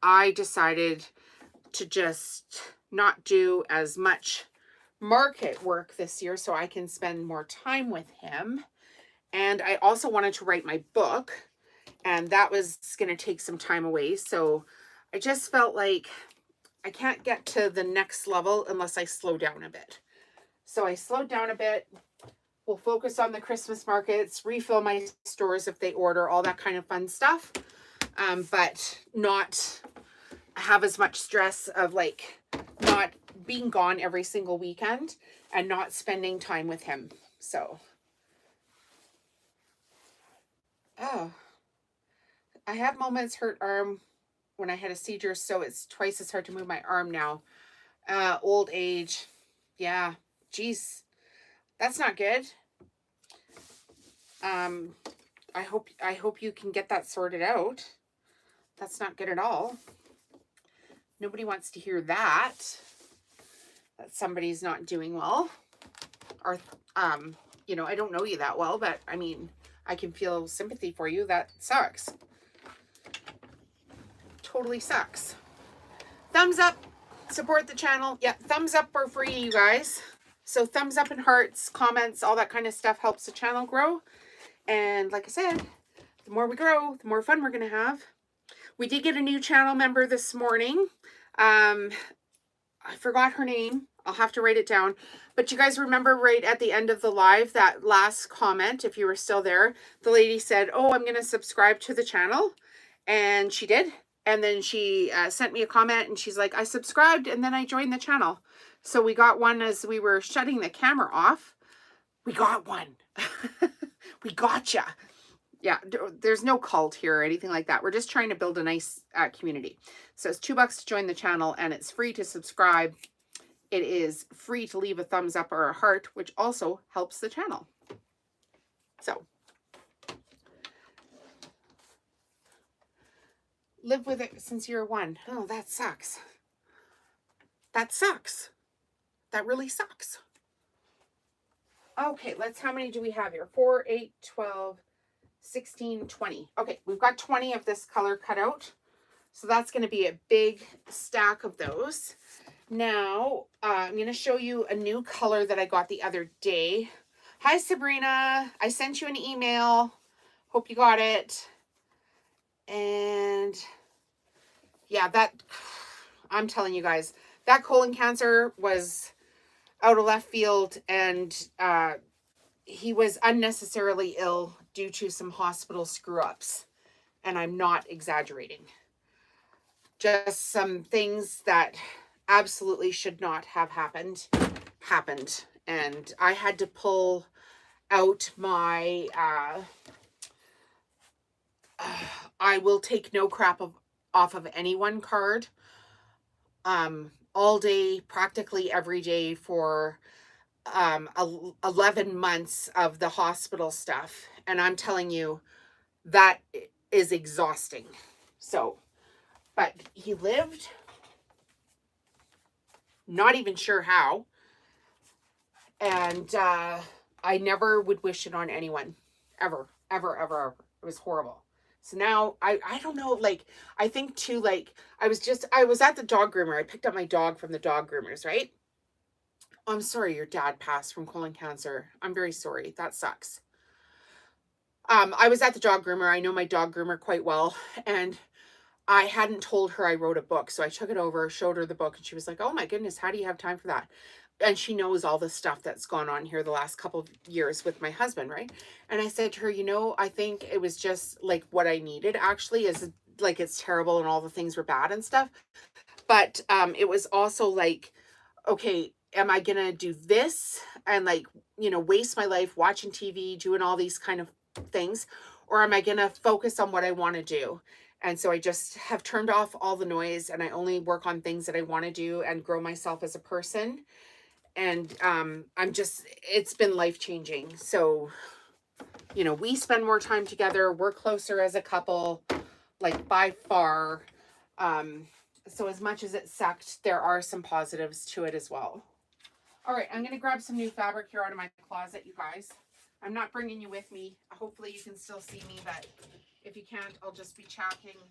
I decided to just not do as much market work this year so I can spend more time with him. And I also wanted to write my book, and that was going to take some time away. So I just felt like I can't get to the next level unless I slow down a bit. So I slowed down a bit. We'll focus on the Christmas markets, refill my stores if they order, all that kind of fun stuff. But not have as much stress of like not being gone every single weekend and not spending time with him. So, oh, I have moments hurt arm when I had a seizure, so it's twice as hard to move my arm now. Old age. Yeah, geez, that's not good. I hope you can get that sorted out. That's not good at all. Nobody wants to hear that somebody's not doing well. Or, you know, I don't know you that well, but I mean, I can feel sympathy for you. That sucks. totally sucks. Thumbs up, support the channel. Yeah, thumbs up are free, you guys. So thumbs up and hearts, comments, all that kind of stuff helps the channel grow. And like I said, the more we grow, the more fun we're going to have. We did get a new channel member this morning. I forgot her name. I'll have to write it down. But you guys remember right at the end of the live, that last comment, if you were still there, the lady said, oh, I'm going to subscribe to the channel. And she did. And then she sent me a comment and she's like, I subscribed and then I joined the channel. So we got one as we were shutting the camera off. We got one. We gotcha. Yeah, there's no cult here or anything like that. We're just trying to build a nice community. So it's $2 to join the channel and it's free to subscribe. It is free to leave a thumbs up or a heart, which also helps the channel. So live with it since year one. Oh, that sucks. That sucks. That really sucks. Okay, how many do we have here? 4, 8, 12, 16, 20. Okay, we've got 20 of this color cut out. So that's going to be a big stack of those. Now, I'm going to show you a new color that I got the other day. Hi, Sabrina. I sent you an email. Hope you got it. And yeah, I'm telling you guys, that colon cancer was out of left field, and he was unnecessarily ill due to some hospital screw-ups. And I'm not exaggerating. Just some things that absolutely should not have happened. And I had to pull out my I will take no crap off of anyone card all day, practically every day for 11 months of the hospital stuff. And I'm telling you, that is exhausting. So, but he lived, not even sure how. And I never would wish it on anyone, ever, ever, ever, ever. It was horrible. So now I don't know, like, I think too, like, I was at the dog groomer. I picked up my dog from the dog groomers, right? I'm sorry your dad passed from colon cancer. I'm very sorry. That sucks. I was at the dog groomer. I know my dog groomer quite well. And I hadn't told her I wrote a book. So I took it over, showed her the book. And she was like, oh my goodness, how do you have time for that? And she knows all the stuff that's gone on here the last couple of years with my husband, right? And I said to her, you know, I think it was just like what I needed actually, is like, it's terrible and all the things were bad and stuff. But it was also like, okay, am I going to do this and, like, you know, waste my life watching TV, doing all these kind of things? Or am I going to focus on what I want to do? And so I just have turned off all the noise and I only work on things that I want to do and grow myself as a person. And it's been life-changing. So, you know, we spend more time together. We're closer as a couple, like, by far. So as much as it sucked, there are some positives to it as well. All right, I'm going to grab some new fabric here out of my closet, you guys. I'm not bringing you with me. Hopefully you can still see me, but if you can't, I'll just be chatting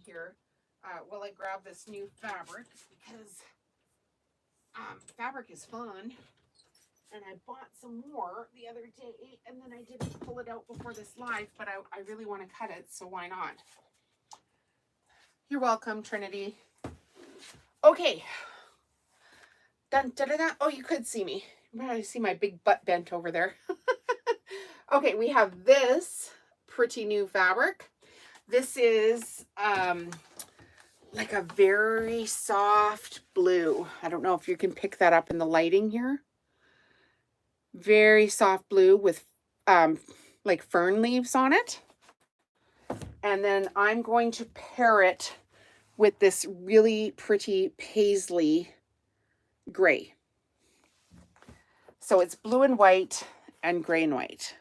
here while I grab this new fabric, because fabric is fun. And I bought some more the other day, and then I didn't pull it out before this live, but I really want to cut it, so why not? You're welcome, Trinity. Okay. Dun, da, da, da. Oh, you could see me. I see my big butt bent over there. Okay, we have this pretty new fabric. This is like a very soft blue. I don't know if you can pick that up in the lighting here. Very soft blue with like fern leaves on it. And then I'm going to pair it with this really pretty paisley gray. So it's blue and white and gray and white.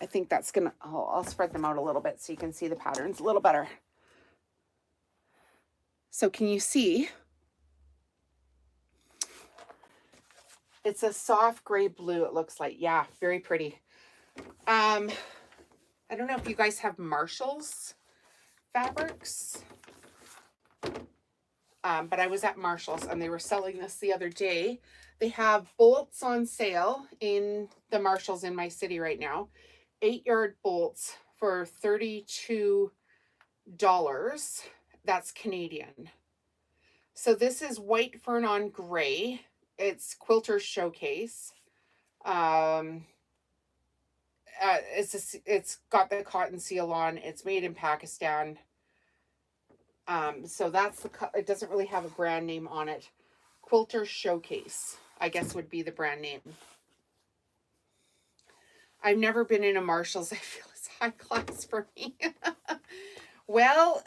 I think that's gonna, I'll spread them out a little bit so you can see the patterns a little better. So can you see? It's a soft gray blue, it looks like. Yeah, very pretty. I don't know if you guys have Marshall's fabrics. But I was at Marshall's and they were selling this the other day. They have bolts on sale in the Marshalls in my city right now. 8-yard bolts for $32. That's Canadian. So this is white fern on gray. It's Quilter's Showcase. It's got the cotton seal on. It's made in Pakistan. So that's it doesn't really have a brand name on it. Quilter's Showcase, I guess, would be the brand name. I've never been in a Marshall's. I feel it's high class for me. Well,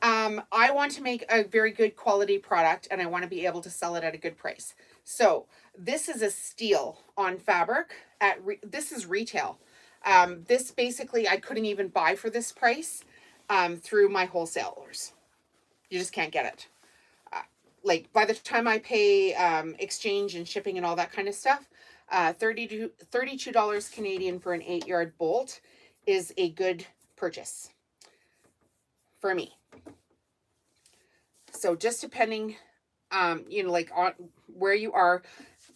I want to make a very good quality product and I want to be able to sell it at a good price. So this is a steal on fabric. This is retail. This basically I couldn't even buy for this price through my wholesalers. You just can't get it. Like by the time I pay exchange and shipping and all that kind of stuff, $32 Canadian for an 8-yard bolt is a good purchase for me. So just depending, like on where you are,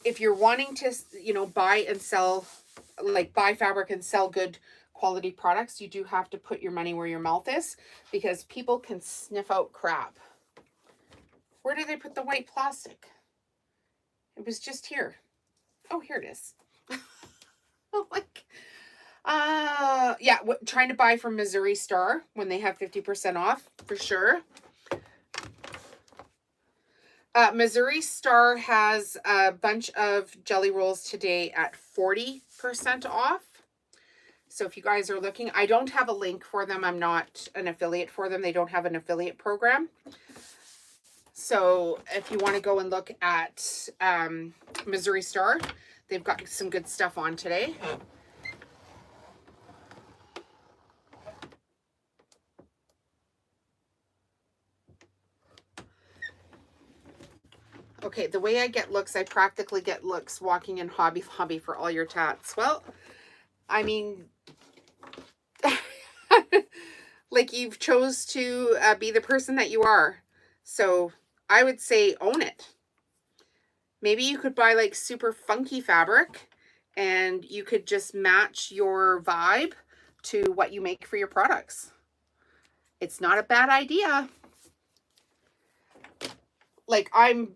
if you're wanting to, buy and sell, like buy fabric and sell good quality products, you do have to put your money where your mouth is because people can sniff out crap. Where did they put the white plastic? It was just here. Oh, here it is. Oh, like, yeah, trying to buy from Missouri Star when they have 50% off for sure. Missouri Star has a bunch of jelly rolls today at 40% off. So if you guys are looking, I don't have a link for them. I'm not an affiliate for them. They don't have an affiliate program. So if you want to go and look at Missouri Star, they've got some good stuff on today. Okay, the way I get looks, I practically get looks walking in Hobby Lobby for all your tats. Well, I mean, like you've chose to be the person that you are. So I would say own it. Maybe you could buy like super funky fabric and you could just match your vibe to what you make for your products. It's not a bad idea. Like I'm,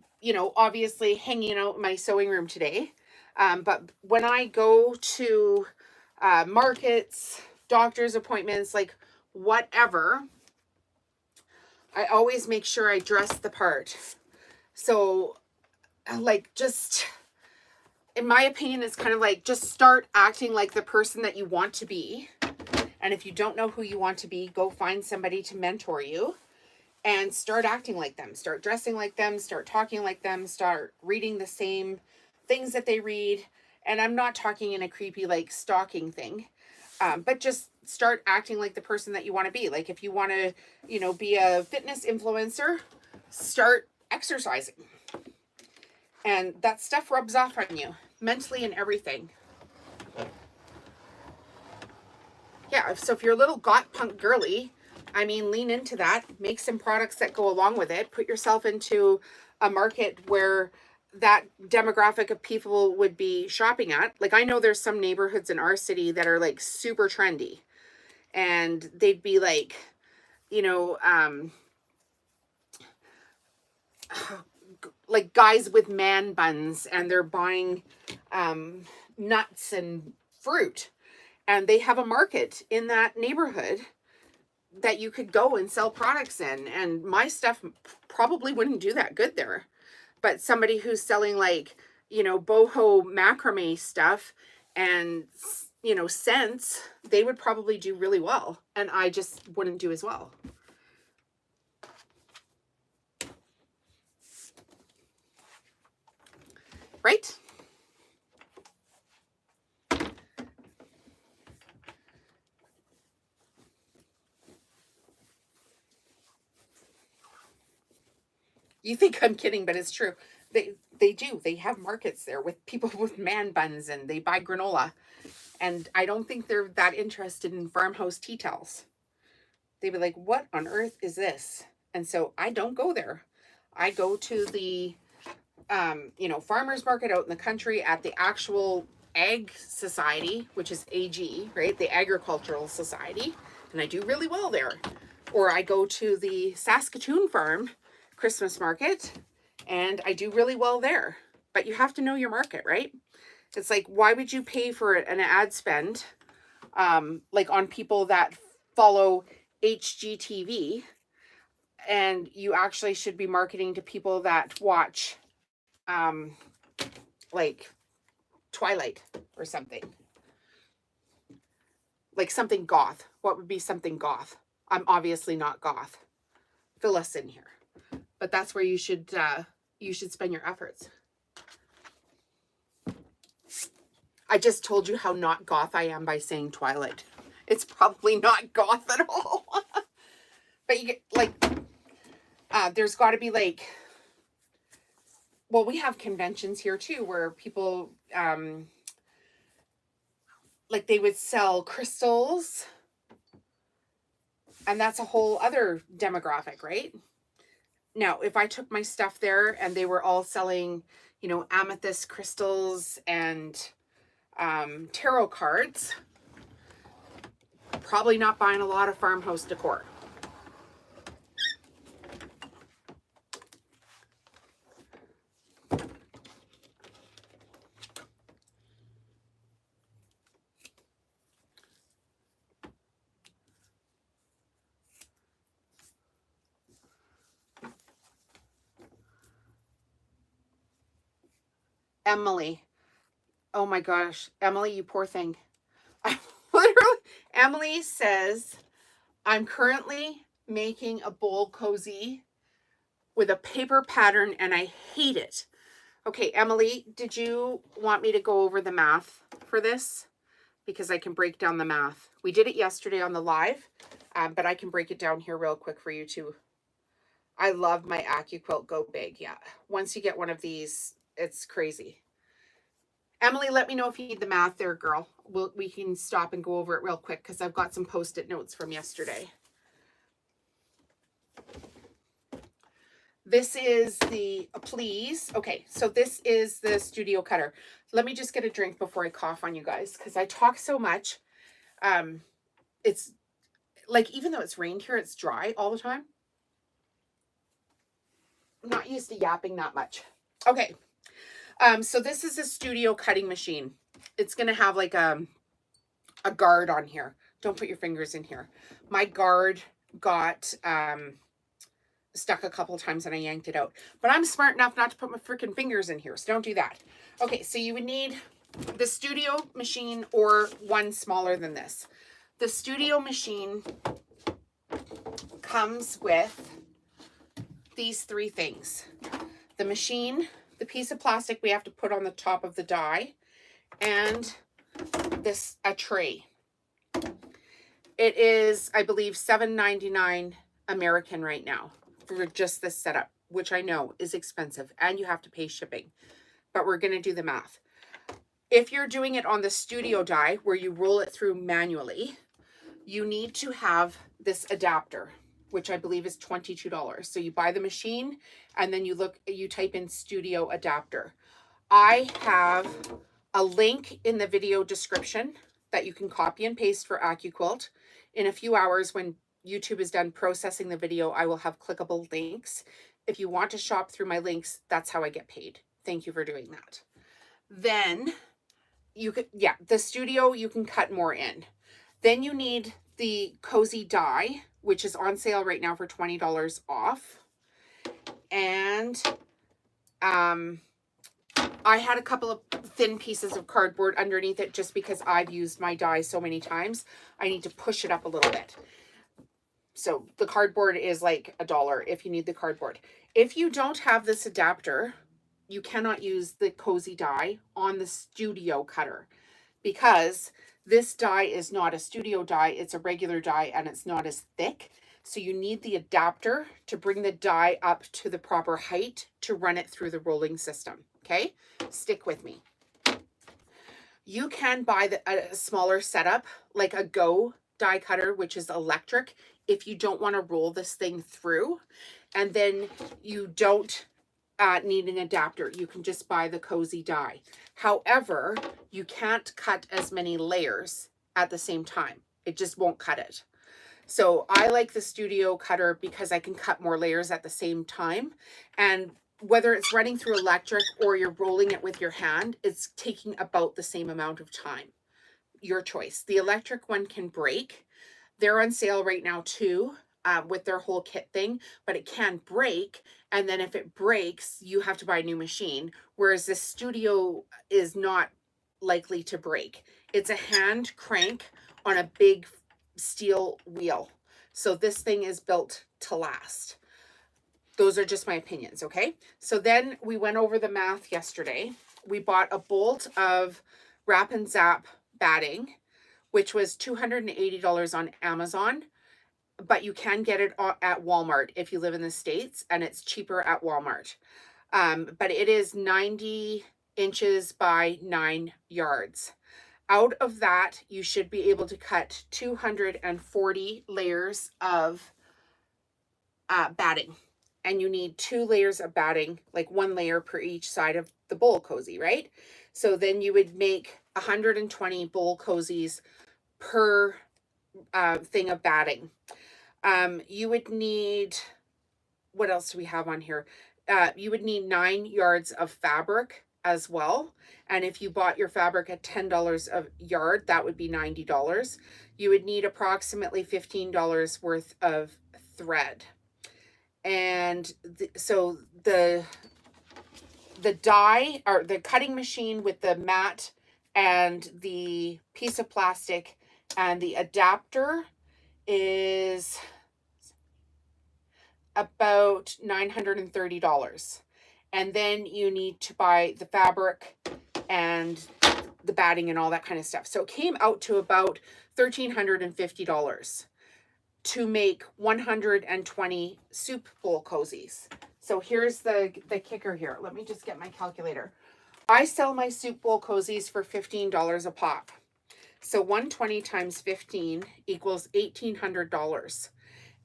obviously hanging out in my sewing room today. But when I go to markets, doctor's appointments, like whatever, I always make sure I dress the part. So like just, in my opinion, it's kind of like just start acting like the person that you want to be. And if you don't know who you want to be, go find somebody to mentor you. And start acting like them, start dressing like them, start talking like them, start reading the same things that they read. And I'm not talking in a creepy, like stalking thing, but just start acting like the person that you want to be. Like if you want to, be a fitness influencer, start exercising. And that stuff rubs off on you mentally and everything. Yeah, so if you're a little got punk girly, lean into that, make some products that go along with it, put yourself into a market where that demographic of people would be shopping at. Like I know there's some neighborhoods in our city that are like super trendy and they'd be like, like guys with man buns and they're buying nuts and fruit and they have a market in that neighborhood that you could go and sell products in. And my stuff probably wouldn't do that good there. But somebody who's selling like, boho macrame stuff and, scents, they would probably do really well. And I just wouldn't do as well. Right? You think I'm kidding, but it's true. They do. They have markets there with people with man buns and they buy granola. And I don't think they're that interested in farmhouse tea towels. They'd be like, what on earth is this? And so I don't go there. I go to the, you know, farmer's market out in the country at the actual Ag Society, which is AG, right? The Agricultural Society. And I do really well there. Or I go to the Saskatoon Farm Christmas market and I do really well there. But you have to know your market, right? It's like, why would you pay for an ad spend like on people that follow HGTV, and you actually should be marketing to people that watch like Twilight or something. Like something goth. What would be something goth? I'm obviously not goth. Fill us in here. But that's where you should spend your efforts. I just told you how not goth I am by saying Twilight. It's probably not goth at all. But you get like, there's got to be like, well, we have conventions here too where people, like they would sell crystals. And that's a whole other demographic, right? Now, if I took my stuff there and they were all selling, you know, amethyst crystals and tarot cards, probably not buying a lot of farmhouse decor. Emily. Oh my gosh. Emily, you poor thing. Literally, Emily says, I'm currently making a bowl cozy with a paper pattern and I hate it. Okay, Emily, did you want me to go over the math for this? Because I can break down the math. We did it yesterday on the live, but I can break it down here real quick for you too. I love my Accuquilt Go Big. Yeah, once you get one of these, it's crazy. Emily, let me know if you need the math there, girl. We can stop and go over it real quick because I've got some post-it notes from yesterday. This is the, please. Okay, so this is the studio cutter. Let me just get a drink before I cough on you guys because I talk so much. It's like, even though it's rained here, it's dry all the time. I'm not used to yapping that much. Okay. So this is a studio cutting machine. It's going to have like a guard on here. Don't put your fingers in here. My guard got stuck a couple times and I yanked it out. But I'm smart enough not to put my freaking fingers in here, so don't do that. Okay, so you would need the studio machine or one smaller than this. The studio machine comes with these three things. The machine, the piece of plastic we have to put on the top of the die, and a tray. It is, I believe, $7.99 American right now for just this setup, which I know is expensive and you have to pay shipping, but we're going to do the math. If you're doing it on the studio die where you roll it through manually, you need to have this adapter, which I believe is $22. So you buy the machine and then you type in studio adapter. I have a link in the video description that you can copy and paste for Accuquilt. In a few hours, when YouTube is done processing the video, I will have clickable links. If you want to shop through my links, that's how I get paid. Thank you for doing that. Then you could, yeah, the studio, you can cut more in. Then you need the Cozy die, which is on sale right now for $20 off. And I had a couple of thin pieces of cardboard underneath it just because I've used my die so many times. I need to push it up a little bit. So the cardboard is like $1 if you need the cardboard. If you don't have this adapter, you cannot use the Cozy die on the studio cutter because this die is not a studio die. It's a regular die and it's not as thick. So you need the adapter to bring the die up to the proper height to run it through the rolling system. Okay, stick with me. You can buy a smaller setup like a Go die cutter, which is electric. if you don't want to roll this thing through. And then you don't need an adapter. You can just buy the Cozy die. However, you can't cut as many layers at the same time. It just won't cut it. So I like the Studio Cutter because I can cut more layers at the same time. And whether it's running through electric or you're rolling it with your hand, it's taking about the same amount of time. Your choice. The electric one can break. They're on sale right now too, with their whole kit thing, but it can break. And then if it breaks, you have to buy a new machine. Whereas the Studio is not likely to break. It's a hand crank on a big steel wheel. So this thing is built to last. Those are just my opinions, okay? So then we went over the math yesterday. We bought a bolt of Wrap and Zap batting, which was $280 on Amazon, but you can get it at Walmart if you live in the States, and it's cheaper at Walmart. But it is 90 inches by 9 yards. Out of that, you should be able to cut 240 layers of batting. And you need 2 layers of batting, like 1 layer per each side of the bowl cozy, right? So then you would make 120 bowl cozies per thing of batting. You would need, what else do we have on here? You would need 9 yards of fabric as well. And if you bought your fabric at $10 a yard, that would be $90. You would need approximately $15 worth of thread. And so the die, or the cutting machine with the mat and the piece of plastic and the adapter is about $930. And then you need to buy the fabric and the batting and all that kind of stuff. So it came out to about $1,350 to make 120 soup bowl cozies. So here's the kicker here. Let me just get my calculator. I sell my soup bowl cozies for $15 a pop. So 120 times 15 equals $1,800.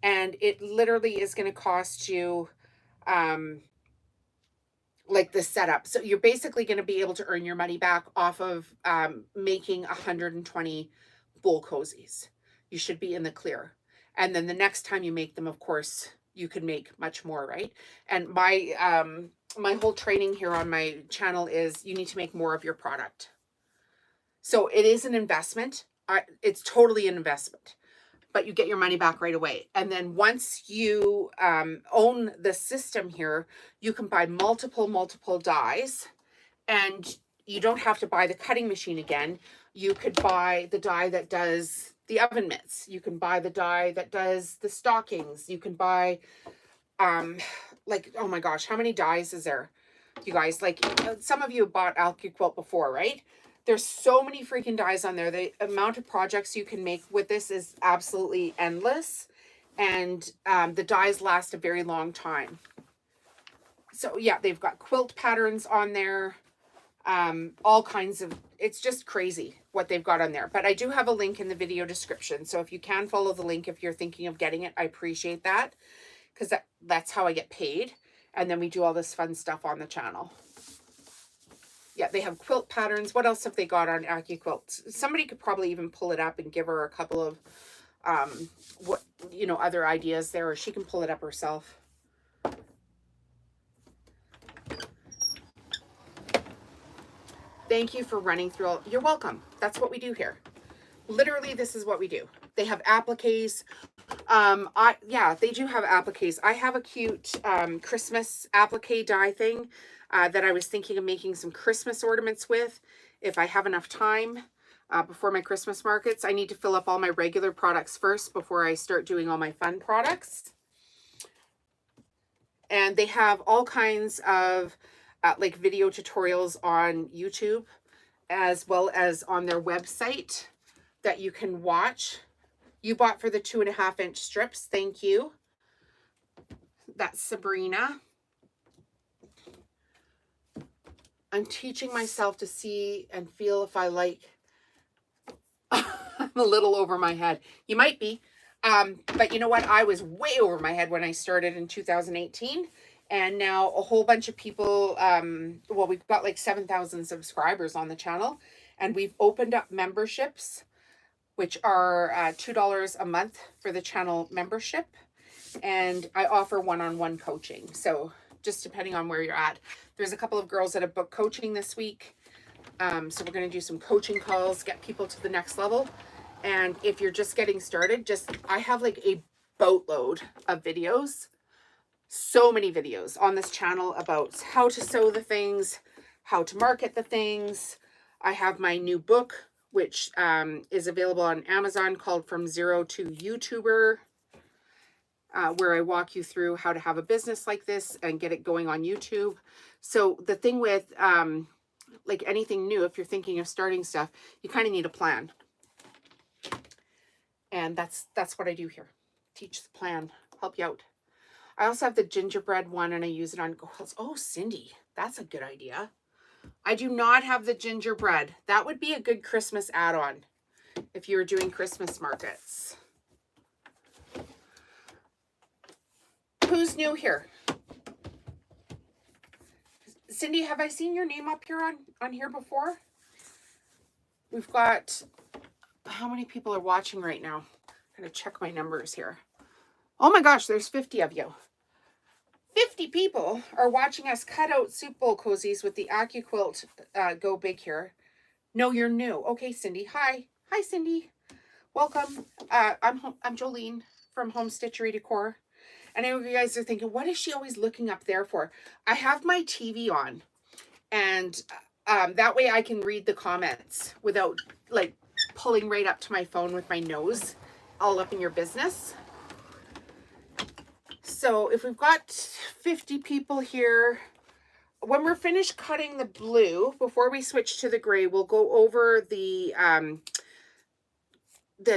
And it literally is going to cost you like the setup. So you're basically going to be able to earn your money back off of making 120 bowl cozies. You should be in the clear. And then the next time you make them, of course, you can make much more, right? And my my whole training here on my channel is you need to make more of your product. So it is an investment. It's totally an investment, but you get your money back right away. And then once you own the system here, you can buy multiple dies, and you don't have to buy the cutting machine again. You could buy the die that does the oven mitts. You can buy the die that does the stockings. You can buy, like, oh my gosh, how many dies is there? You guys, like, some of you have bought Accuquilt before, right? There's so many freaking dies on there. The amount of projects you can make with this is absolutely endless. And the dies last a very long time. So yeah, they've got quilt patterns on there. All kinds of, it's just crazy what they've got on there. But I do have a link in the video description. So if you can follow the link, if you're thinking of getting it, I appreciate that. Because that's how I get paid. And then we do all this fun stuff on the channel. Yeah, they have quilt patterns. What else have they got on Accuquilt? Somebody could probably even pull it up and give her a couple of, other ideas there, or she can pull it up herself. Thank you for running through all. You're welcome. That's what we do here. Literally, this is what we do. They have appliques. They do have appliques. I have a cute Christmas applique die thing that I was thinking of making some Christmas ornaments with if I have enough time before my Christmas markets. I need to fill up all my regular products first before I start doing all my fun products. And they have all kinds of like video tutorials on YouTube, as well as on their website that you can watch. You bought for the 2.5-inch strips. Thank you. That's Sabrina. I'm teaching myself to see and feel if I like. I'm a little over my head. You might be. But you know what? I was way over my head when I started in 2018. And now a whole bunch of people, well, we've got like 7,000 subscribers on the channel. And we've opened up memberships, which are $2 a month for the channel membership. And I offer one-on-one coaching. So just depending on where you're at. There's a couple of girls that have booked coaching this week. So we're going to do some coaching calls, get people to the next level. And if you're just getting started, I have like a boatload of videos, so many videos on this channel about how to sew the things, how to market the things. I have my new book, which is available on Amazon, called From Zero to YouTuber, where I walk you through how to have a business like this and get it going on YouTube. So the thing with like anything new, if you're thinking of starting stuff, you kind of need a plan. And that's what I do here. Teach the plan, help you out. I also have the gingerbread one and I use it on quilts. Oh, Cindy, that's a good idea. I do not have the gingerbread. That would be a good Christmas add-on if you were doing Christmas markets. Who's new here? Cindy, have I seen your name up here on here before? We've got, how many people are watching right now? I'm going to check my numbers here. Oh my gosh, there's 50 of you. 50 people are watching us cut out soup bowl cozies with the Accuquilt Go Big here. No, you're new. Okay, Cindy. Hi. Hi, Cindy. Welcome. I'm Jolene from Home Stitchery Decor. And I know you guys are thinking, what is she always looking up there for? I have my TV on. And that way I can read the comments without like pulling right up to my phone with my nose all up in your business. So if we've got 50 people here, when we're finished cutting the blue, before we switch to the gray, we'll go over the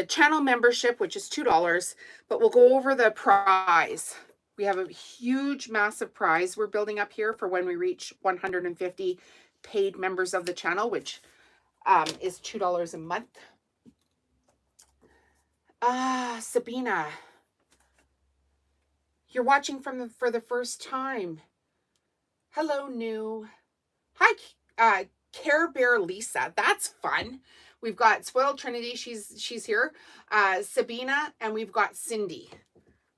channel membership, which is $2, but we'll go over the prize. We have a huge, massive prize we're building up here for when we reach 150 paid members of the channel, which is $2 a month. Sabina, you're watching for the first time. Hello, new. Hi, Care Bear Lisa. That's fun. We've got Spoiled Trinity. She's here. Sabina, and we've got Cindy.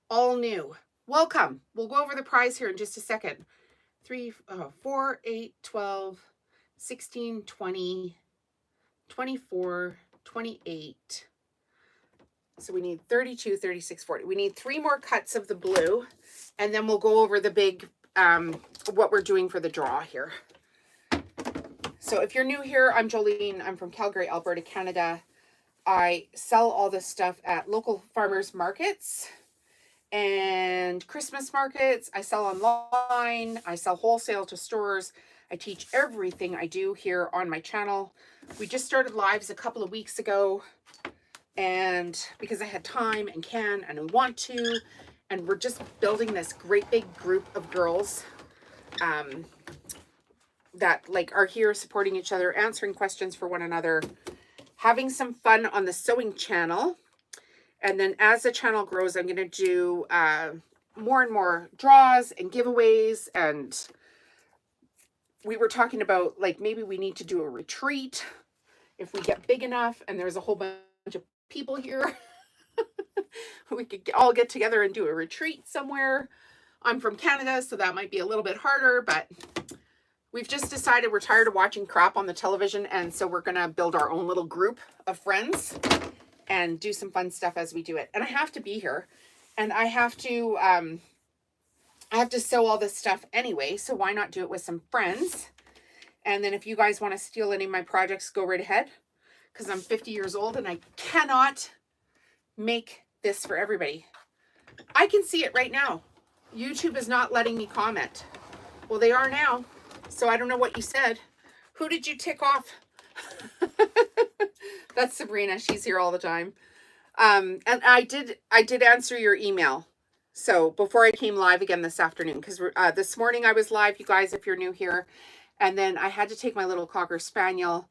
All new. Welcome. We'll go over the prize here in just a second. 3, 4, 8, 12, 16, 20, 24, 28. So we need 32, 36, 40. We need 3 more cuts of the blue, and then we'll go over the big, what we're doing for the draw here. So if you're new here, I'm Jolene. I'm from Calgary, Alberta, Canada. I sell all this stuff at local farmers markets and Christmas markets. I sell online. I sell wholesale to stores. I teach everything I do here on my channel. We just started lives a couple of weeks ago, and because I had time and can and want to, and we're just building this great big group of girls that like are here supporting each other, answering questions for one another, having some fun on the sewing channel. And then as the channel grows, I'm going to do more and more draws and giveaways. And we were talking about like maybe we need to do a retreat if we get big enough and there's a whole bunch of people here. We could all get together and do a retreat somewhere. I'm from Canada, so that might be a little bit harder, but we've just decided we're tired of watching crap on the television, and so we're going to build our own little group of friends and do some fun stuff as we do it. And I have to be here, and I have to sew all this stuff anyway, so why not do it with some friends? And then if you guys want to steal any of my projects, go right ahead, because I'm 50 years old and I cannot make this for everybody. I can see it right now. YouTube is not letting me comment. Well, they are now. So I don't know what you said. Who did you tick off? That's Sabrina. She's here all the time. And I did answer your email. So before I came live again this afternoon, because this morning I was live, you guys, if you're new here. And then I had to take my little Cocker Spaniel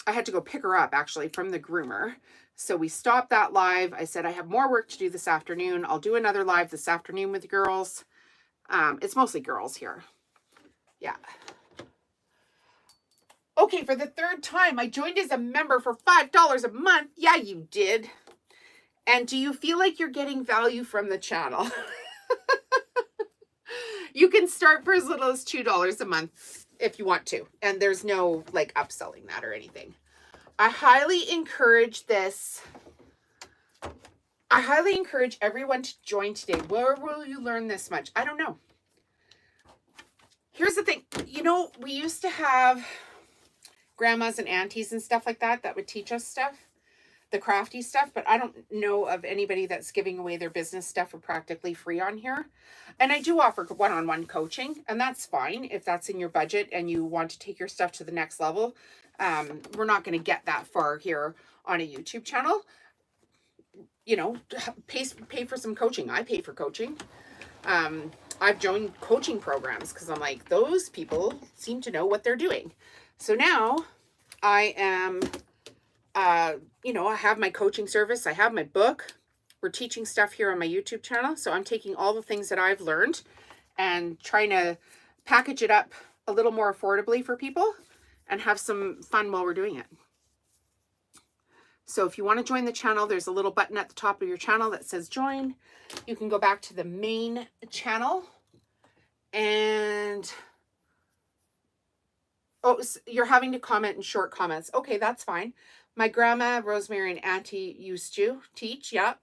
I had to go pick her up actually from the groomer. So we stopped that live. I said, I have more work to do this afternoon. I'll do another live this afternoon with the girls. It's mostly girls here. Yeah. Okay, for the third time, I joined as a member for $5 a month. Yeah, you did. And do you feel like you're getting value from the channel? You can start for as little as $2 a month if you want to. And there's no like upselling that or anything. I highly encourage this. I highly encourage everyone to join today. Where will you learn this much? I don't know. Here's the thing. You know, we used to have grandmas and aunties and stuff like that that would teach us stuff, the crafty stuff, but I don't know of anybody that's giving away their business stuff for practically free on here. And I do offer one-on-one coaching, and that's fine if that's in your budget and you want to take your stuff to the next level. We're not going to get that far here on a YouTube channel. You know, pay for some coaching. I pay for coaching. I've joined coaching programs because I'm like, those people seem to know what they're doing. So now I am, you know, I have my coaching service. I have my book. We're teaching stuff here on my YouTube channel. So I'm taking all the things that I've learned and trying to package it up a little more affordably for people and have some fun while we're doing it. So if you want to join the channel, there's a little button at the top of your channel that says join. You can go back to the main channel and, oh, you're having to comment in short comments. Okay, that's fine. My grandma, Rosemary, and auntie used to teach. Yep.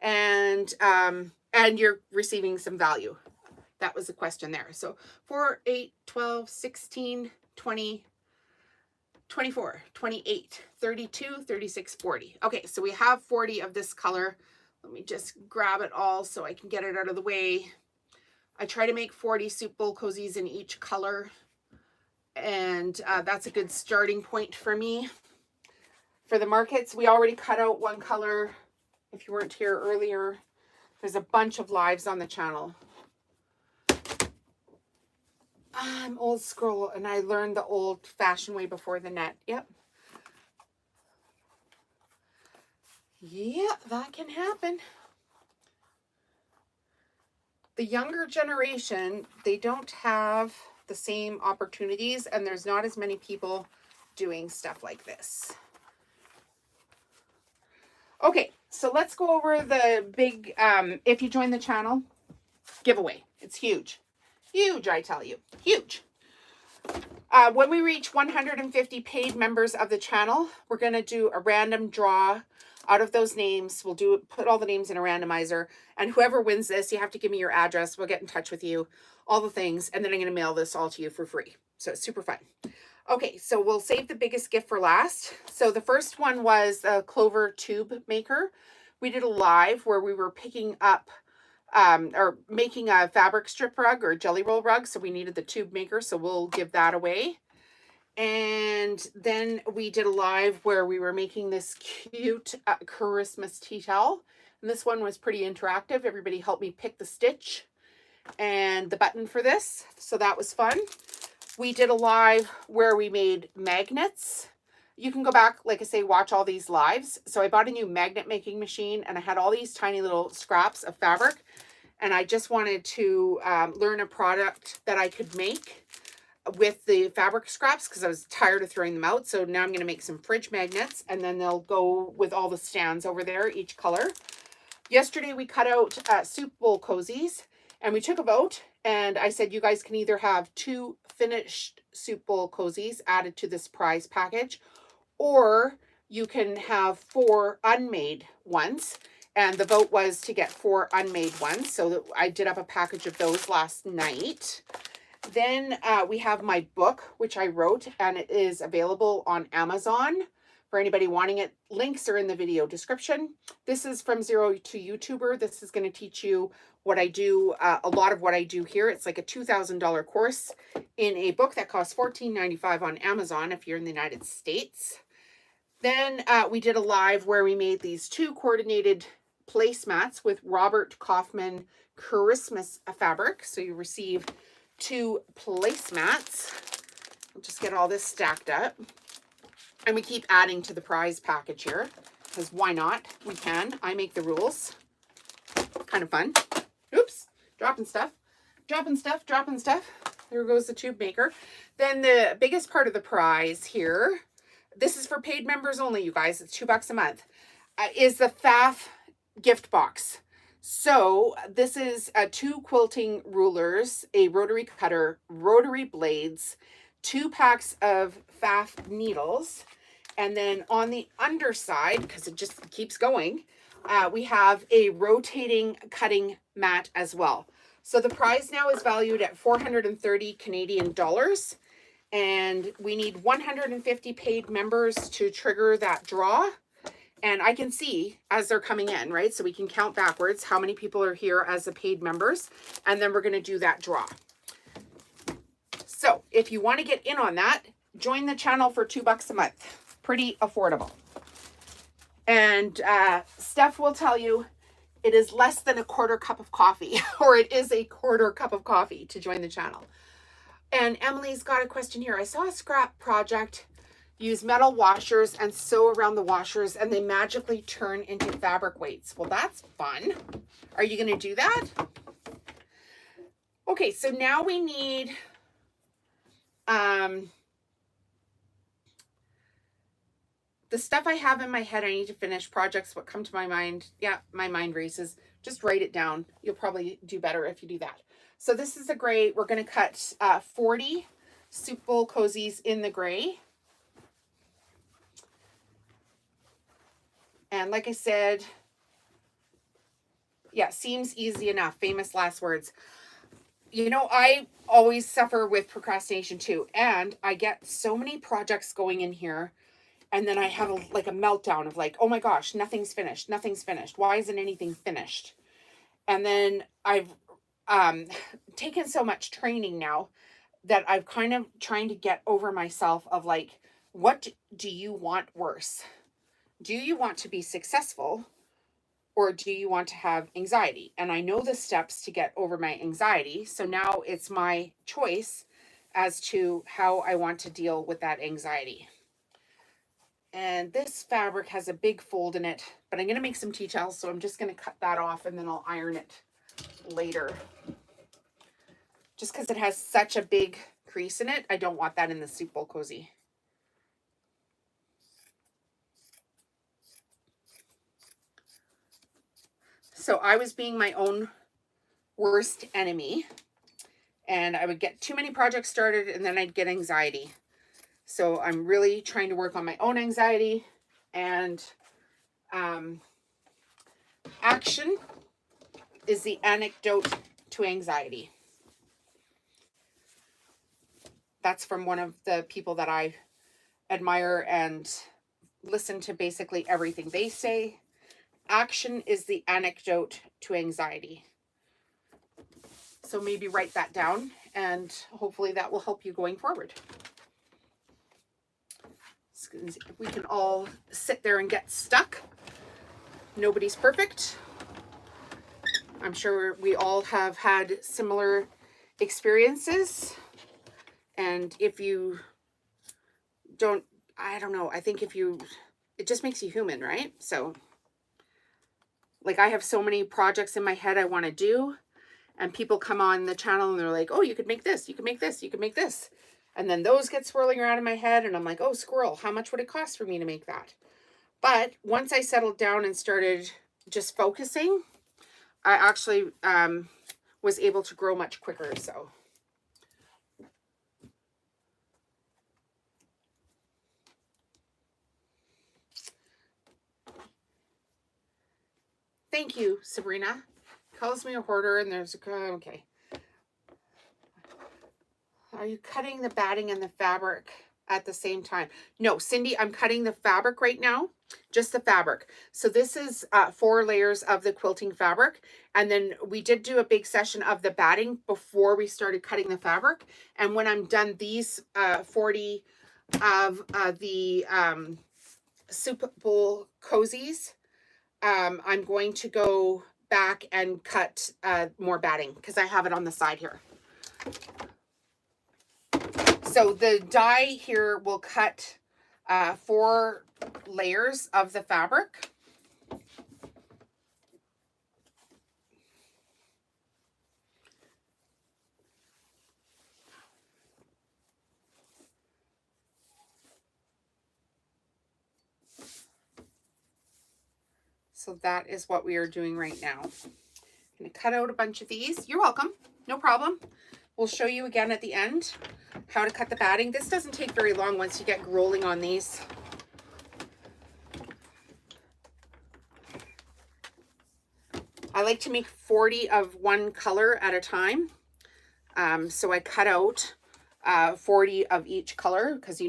And you're receiving some value. That was the question there. So 4, 8, 12, 16, 20, 24, 28, 32, 36, 40. Okay, so we have 40 of this color. Let me just grab it all so I can get it out of the way. I try to make 40 soup bowl cozies in each color. And that's a good starting point for me. For the markets, we already cut out one color. If you weren't here earlier, there's a bunch of lives on the channel. I'm old school and I learned the old fashioned way before the net. Yep. Yeah, that can happen. The younger generation, they don't have the same opportunities and there's not as many people doing stuff like this. Okay, so let's go over the big, if you join the channel, giveaway. It's huge. Huge, I tell you. Huge. When we reach 150 paid members of the channel, we're going to do a random draw out of those names. We'll put all the names in a randomizer. And whoever wins this, you have to give me your address. We'll get in touch with you. All the things. And then I'm going to mail this all to you for free. So it's super fun. Okay, so we'll save the biggest gift for last. So the first one was a clover tube maker. We did a live where we were picking up or making a fabric strip rug or jelly roll rug. So we needed the tube maker. So we'll give that away. And then we did a live where we were making this cute Christmas tea towel. And this one was pretty interactive. Everybody helped me pick the stitch and the button for this. So that was fun. We did a live where we made magnets. You can go back, like I say, watch all these lives. So I bought a new magnet making machine and I had all these tiny little scraps of fabric. And I just wanted to learn a product that I could make with the fabric scraps because I was tired of throwing them out. So now I'm going to make some fridge magnets and then they'll go with all the stands over there, each color. Yesterday we cut out soup bowl cozies and we took a vote and I said you guys can either have 2 finished soup bowl cozies added to this prize package or you can have 4 unmade ones. And the vote was to get 4 unmade ones. So I did up a package of those last night. Then we have my book, which I wrote, and it is available on Amazon for anybody wanting it. Links are in the video description. This is from Zero to YouTuber. This is going to teach you what I do, a lot of what I do here. It's like a $2,000 course in a book that costs $14.95 on Amazon if you're in the United States. Then we did a live where we made these 2 coordinated placemats with Robert Kaufman Christmas fabric. So you receive 2 placemats. I'll just get all this stacked up. And we keep adding to the prize package here, because why not? We can. I make the rules. Kind of fun. Oops, dropping stuff. Dropping stuff, dropping stuff. There goes the tube maker. Then the biggest part of the prize here, this is for paid members only, you guys. It's $2 a month, is the FAF gift box. So this is 2 quilting rulers, a rotary cutter, rotary blades, 2 packs of FAF needles, and then on the underside, because it just keeps going, we have a rotating cutting mat as well. So the prize now is valued at 430 Canadian dollars, and we need 150 paid members to trigger that draw. And I can see as they're coming in, right? So we can count backwards how many people are here as the paid members, and then we're going to do that draw. So if you want to get in on that, join the channel for $2 a month. Pretty affordable. And Steph will tell you it is less than a quarter cup of coffee, or it is a quarter cup of coffee to join the channel. And Emily's got a question here. I saw a scrap project use metal washers and sew around the washers, and they magically turn into fabric weights. Well, that's fun. Are you going to do that? Okay, so now we need the stuff I have in my head. I need to finish projects, what come to my mind. Yeah, my mind races. Just write it down. You'll probably do better if you do that. So this is the gray. We're going to cut 40 soup bowl cozies in the gray. And like I said, yeah, seems easy enough. Famous last words. You know, I always suffer with procrastination too. And I get so many projects going in here. And then I have like a meltdown of like, oh my gosh, nothing's finished. Nothing's finished. Why isn't anything finished? And then I've taken so much training now that I've kind of trying to get over myself of like, what do you want worse? Do you want to be successful, or do you want to have anxiety? And I know the steps to get over my anxiety. So now it's my choice as to how I want to deal with that anxiety. And this fabric has a big fold in it, but I'm going to make some tea towels. So I'm just going to cut that off and then I'll iron it later. Just because it has such a big crease in it, I don't want that in the soup bowl cozy. So I was being my own worst enemy, and I would get too many projects started and then I'd get anxiety. So I'm really trying to work on my own anxiety, and action is the antidote to anxiety. That's from one of the people that I admire and listen to basically everything they say. Action is the antidote to anxiety. So maybe write that down, and hopefully that will help you going forward. If we can all sit there and get stuck. Nobody's perfect. I'm sure we all have had similar experiences. And if you don't, I don't know, I think if you, it just makes you human, right? So like I have so many projects in my head I want to do, and people come on the channel and they're like, oh, you could make this, you could make this, you could make this. And then those get swirling around in my head and I'm like, oh, squirrel, how much would it cost for me to make that? But once I settled down and started just focusing, I actually was able to grow much quicker. So thank you, Sabrina. Calls me a hoarder, and there's a, okay. Are you cutting the batting and the fabric at the same time? No, Cindy, I'm cutting the fabric right now, just the fabric. So this is 4 layers of the quilting fabric. And then we did do a big session of the batting before we started cutting the fabric. And when I'm done these 40 of the soup bowl cozies, I'm going to go back and cut more batting because I have it on the side here. So the die here will cut 4 layers of the fabric. So that is what we are doing right now. I'm going to cut out a bunch of these. You're welcome. No problem. We'll show you again at the end how to cut the batting. This doesn't take very long once you get rolling on these. I like to make 40 of one color at a time. So I cut out 40 of each color because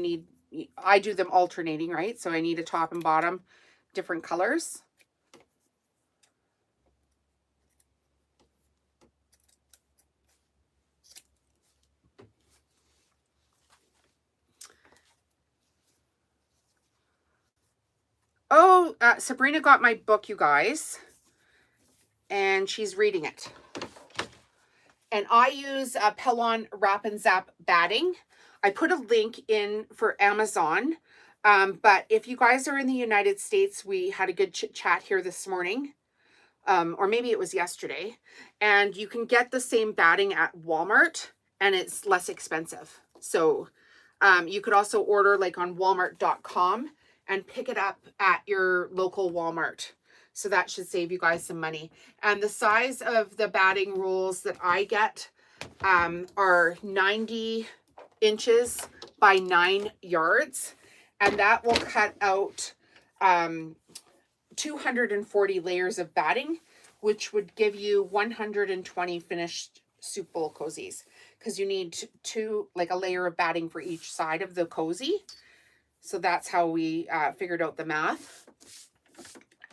I do them alternating, right? So I need a top and bottom, different colors. Oh, Sabrina got my book, you guys, and she's reading it. And I use Pellon Wrap and Zap batting. I put a link in for Amazon. But if you guys are in the United States, we had a good chit chat here this morning. Or maybe it was yesterday. And you can get the same batting at Walmart and it's less expensive. So you could also order like on walmart.com and pick it up at your local Walmart. So that should save you guys some money. And the size of the batting rolls that I get are 90 inches by 9 yards. And that will cut out 240 layers of batting, which would give you 120 finished soup bowl cozies. Because you need like a layer of batting for each side of the cozy. So that's how we figured out the math.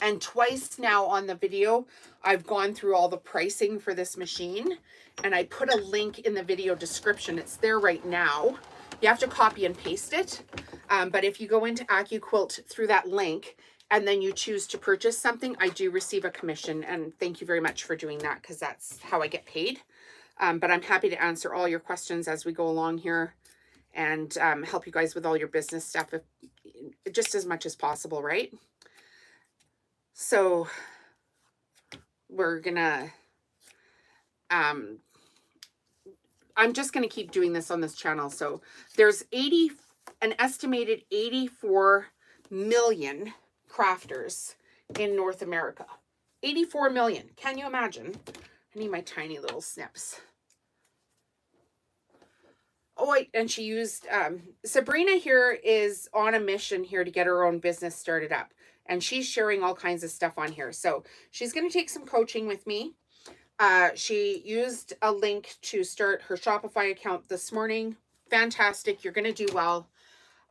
And twice now on the video, I've gone through all the pricing for this machine. And I put a link in the video description. It's there right now. You have to copy and paste it. But if you go into Accuquilt through that link, and then you choose to purchase something, I do receive a commission. And thank you very much for doing that because that's how I get paid. But I'm happy to answer all your questions as we go along here and help you guys with all your business stuff, just as much as possible, right? So we're gonna, I'm just gonna keep doing this on this channel. So there's an estimated 84 million crafters in North America. 84 million. Can you imagine? I need my tiny little snips. Oh, wait, and she used, Sabrina here is on a mission here to get her own business started up. And she's sharing all kinds of stuff on here. So she's going to take some coaching with me. She used a link to start her Shopify account this morning. Fantastic. You're going to do well.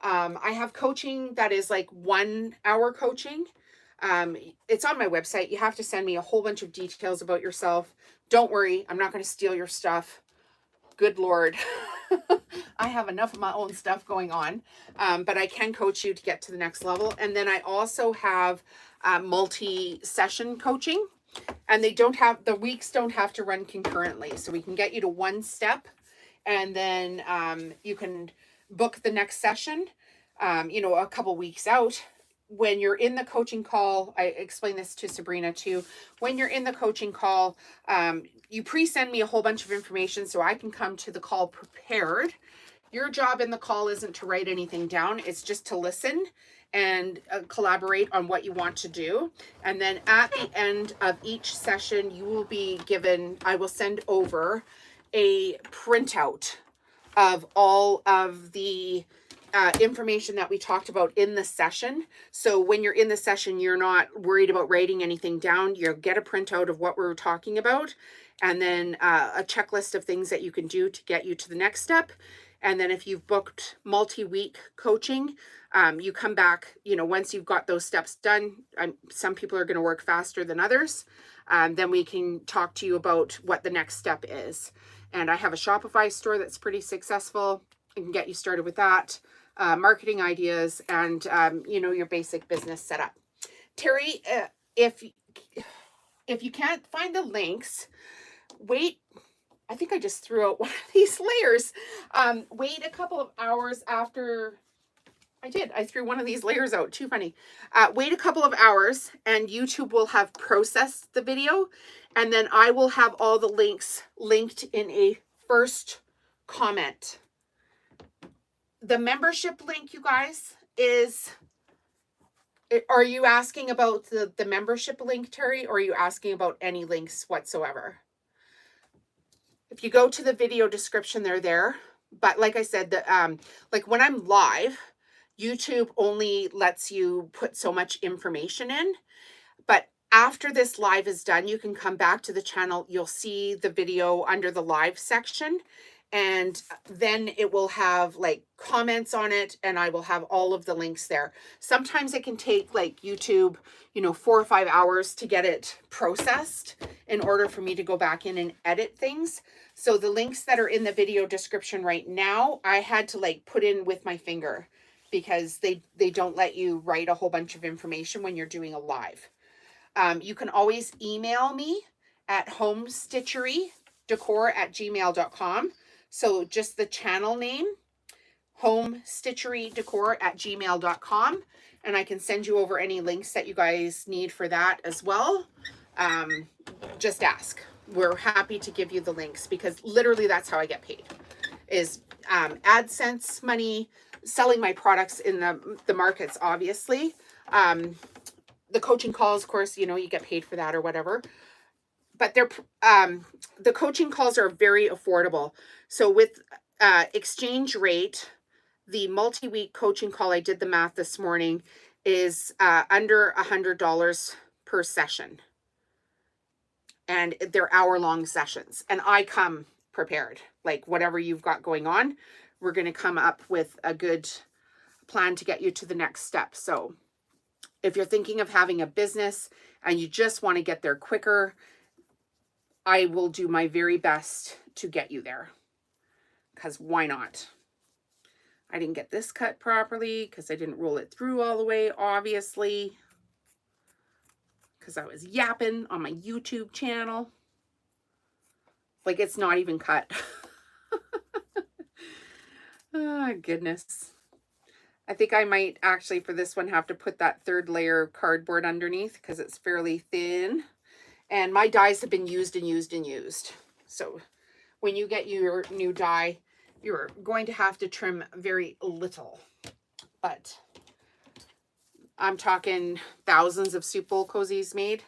I have coaching that is like 1 hour coaching. It's on my website. You have to send me a whole bunch of details about yourself. Don't worry. I'm not going to steal your stuff. Good Lord. I have enough of my own stuff going on. But I can coach you to get to the next level. And then I also have multi-session coaching. And the weeks don't have to run concurrently. So we can get you to one step. And then you can book the next session, a couple weeks out. When you're in the coaching call, I explained this to Sabrina too. When you're in the coaching call, you pre-send me a whole bunch of information so I can come to the call prepared. Your job in the call isn't to write anything down. It's just to listen and collaborate on what you want to do. And then at the end of each session, you will be given, I will send over a printout of all of the information that we talked about in the session. So when you're in the session, you're not worried about writing anything down. You'll get a printout of what we're talking about, and then a checklist of things that you can do to get you to the next step. And then if you've booked multi-week coaching, you come back, once you've got those steps done, some people are going to work faster than others. Then we can talk to you about what the next step is. And I have a Shopify store that's pretty successful. I can get you started with that. Marketing ideas, and your basic business setup. Terry, if you can't find the links, wait. I think I just threw out one of these layers. Wait a couple of hours after I did. I threw one of these layers out. Too funny. Wait a couple of hours and YouTube will have processed the video. And then I will have all the links linked in a first comment. The membership link, you guys, is... Are you asking about the membership link, Terry, or are you asking about any links whatsoever? If you go to the video description, they're there. But like I said, like when I'm live, YouTube only lets you put so much information in. But after this live is done, you can come back to the channel. You'll see the video under the live section. And then it will have like comments on it, and I will have all of the links there. Sometimes it can take like YouTube, 4 or 5 hours to get it processed in order for me to go back in and edit things. So the links that are in the video description right now, I had to like put in with my finger because they don't let you write a whole bunch of information when you're doing a live. You can always email me at homestitcherydecor@gmail.com. So just the channel name, homestitcherydecor@gmail.com. And I can send you over any links that you guys need for that as well. Just ask. We're happy to give you the links because literally that's how I get paid, is AdSense money, selling my products in the markets, obviously. The coaching calls, of course, you get paid for that or whatever. But they're the coaching calls are very affordable. So with exchange rate, the multi-week coaching call, I did the math this morning, is under $100 per session. And they're hour-long sessions. And I come prepared. Like whatever you've got going on, we're going to come up with a good plan to get you to the next step. So if you're thinking of having a business and you just want to get there quicker, I will do my very best to get you there. Because why not? I didn't get this cut properly because I didn't roll it through all the way, obviously. Because I was yapping on my YouTube channel. Like it's not even cut. Oh, goodness. I think I might actually for this one have to put that third layer of cardboard underneath because it's fairly thin. And my dies have been used and used and used. So when you get your new die, you're going to have to trim very little. But I'm talking thousands of soup bowl cozies made.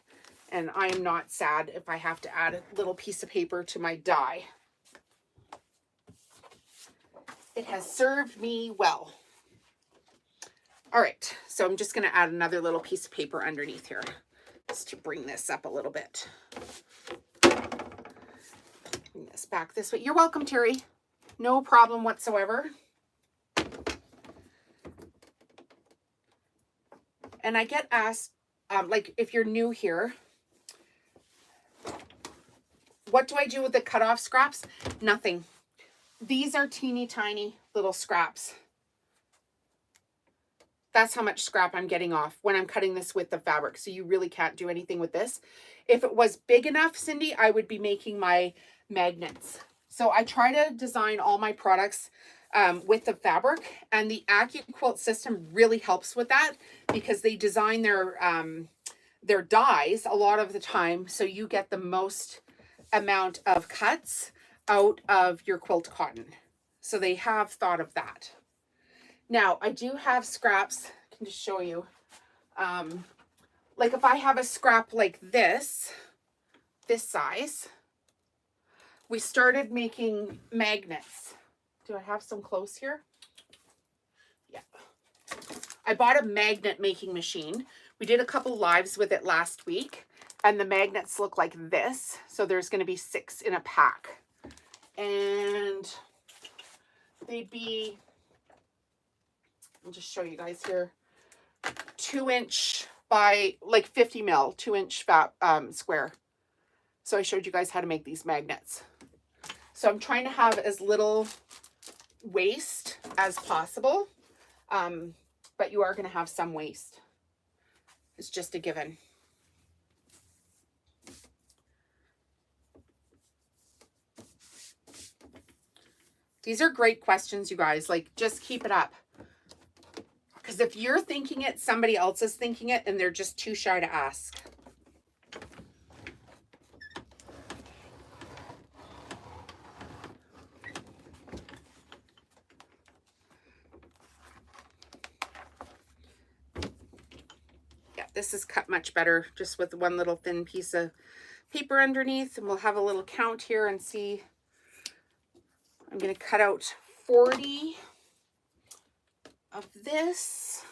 And I am not sad if I have to add a little piece of paper to my die. It has served me well. All right, so I'm just going to add another little piece of paper underneath here just to bring this up a little bit. Bring this back this way. You're welcome, Terry. No problem whatsoever. And I get asked, like if you're new here, what do I do with the cutoff scraps? Nothing. These are teeny tiny little scraps. That's how much scrap I'm getting off when I'm cutting this with the fabric. So you really can't do anything with this. If it was big enough, Cindy, I would be making my magnets. So I try to design all my products with the fabric, and the Accuquilt system really helps with that because they design their dies a lot of the time so you get the most amount of cuts out of your quilt cotton. So they have thought of that. Now, I do have scraps. I can just show you. Like if I have a scrap like this size, we started making magnets. Do I have some close here? Yeah. I bought a magnet making machine. We did a couple lives with it last week, and the magnets look like this. So there's going to be 6 in a pack. And they'd be, I'll just show you guys here, 2-inch by like 50 mil, 2-inch square. So I showed you guys how to make these magnets. So I'm trying to have as little waste as possible, but you are going to have some waste. It's just a given. These are great questions, you guys. Like, just keep it up. Because if you're thinking it, somebody else is thinking it, and they're just too shy to ask. Yeah, this is cut much better just with one little thin piece of paper underneath, and we'll have a little count here and see. I'm going to cut out 40 of this.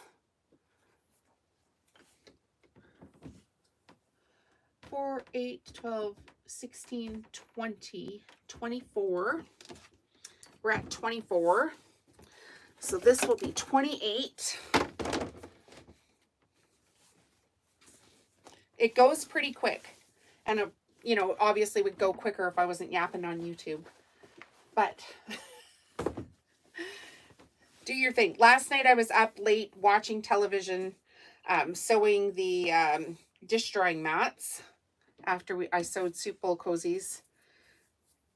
4, 8, 12, 16, 20, 24. We're at 24. So this will be 28. It goes pretty quick. And, you know, obviously would go quicker if I wasn't yapping on YouTube. But do your thing. Last night I was up late watching television, sewing the dish drawing mats after I sewed Soup Bowl Cozies,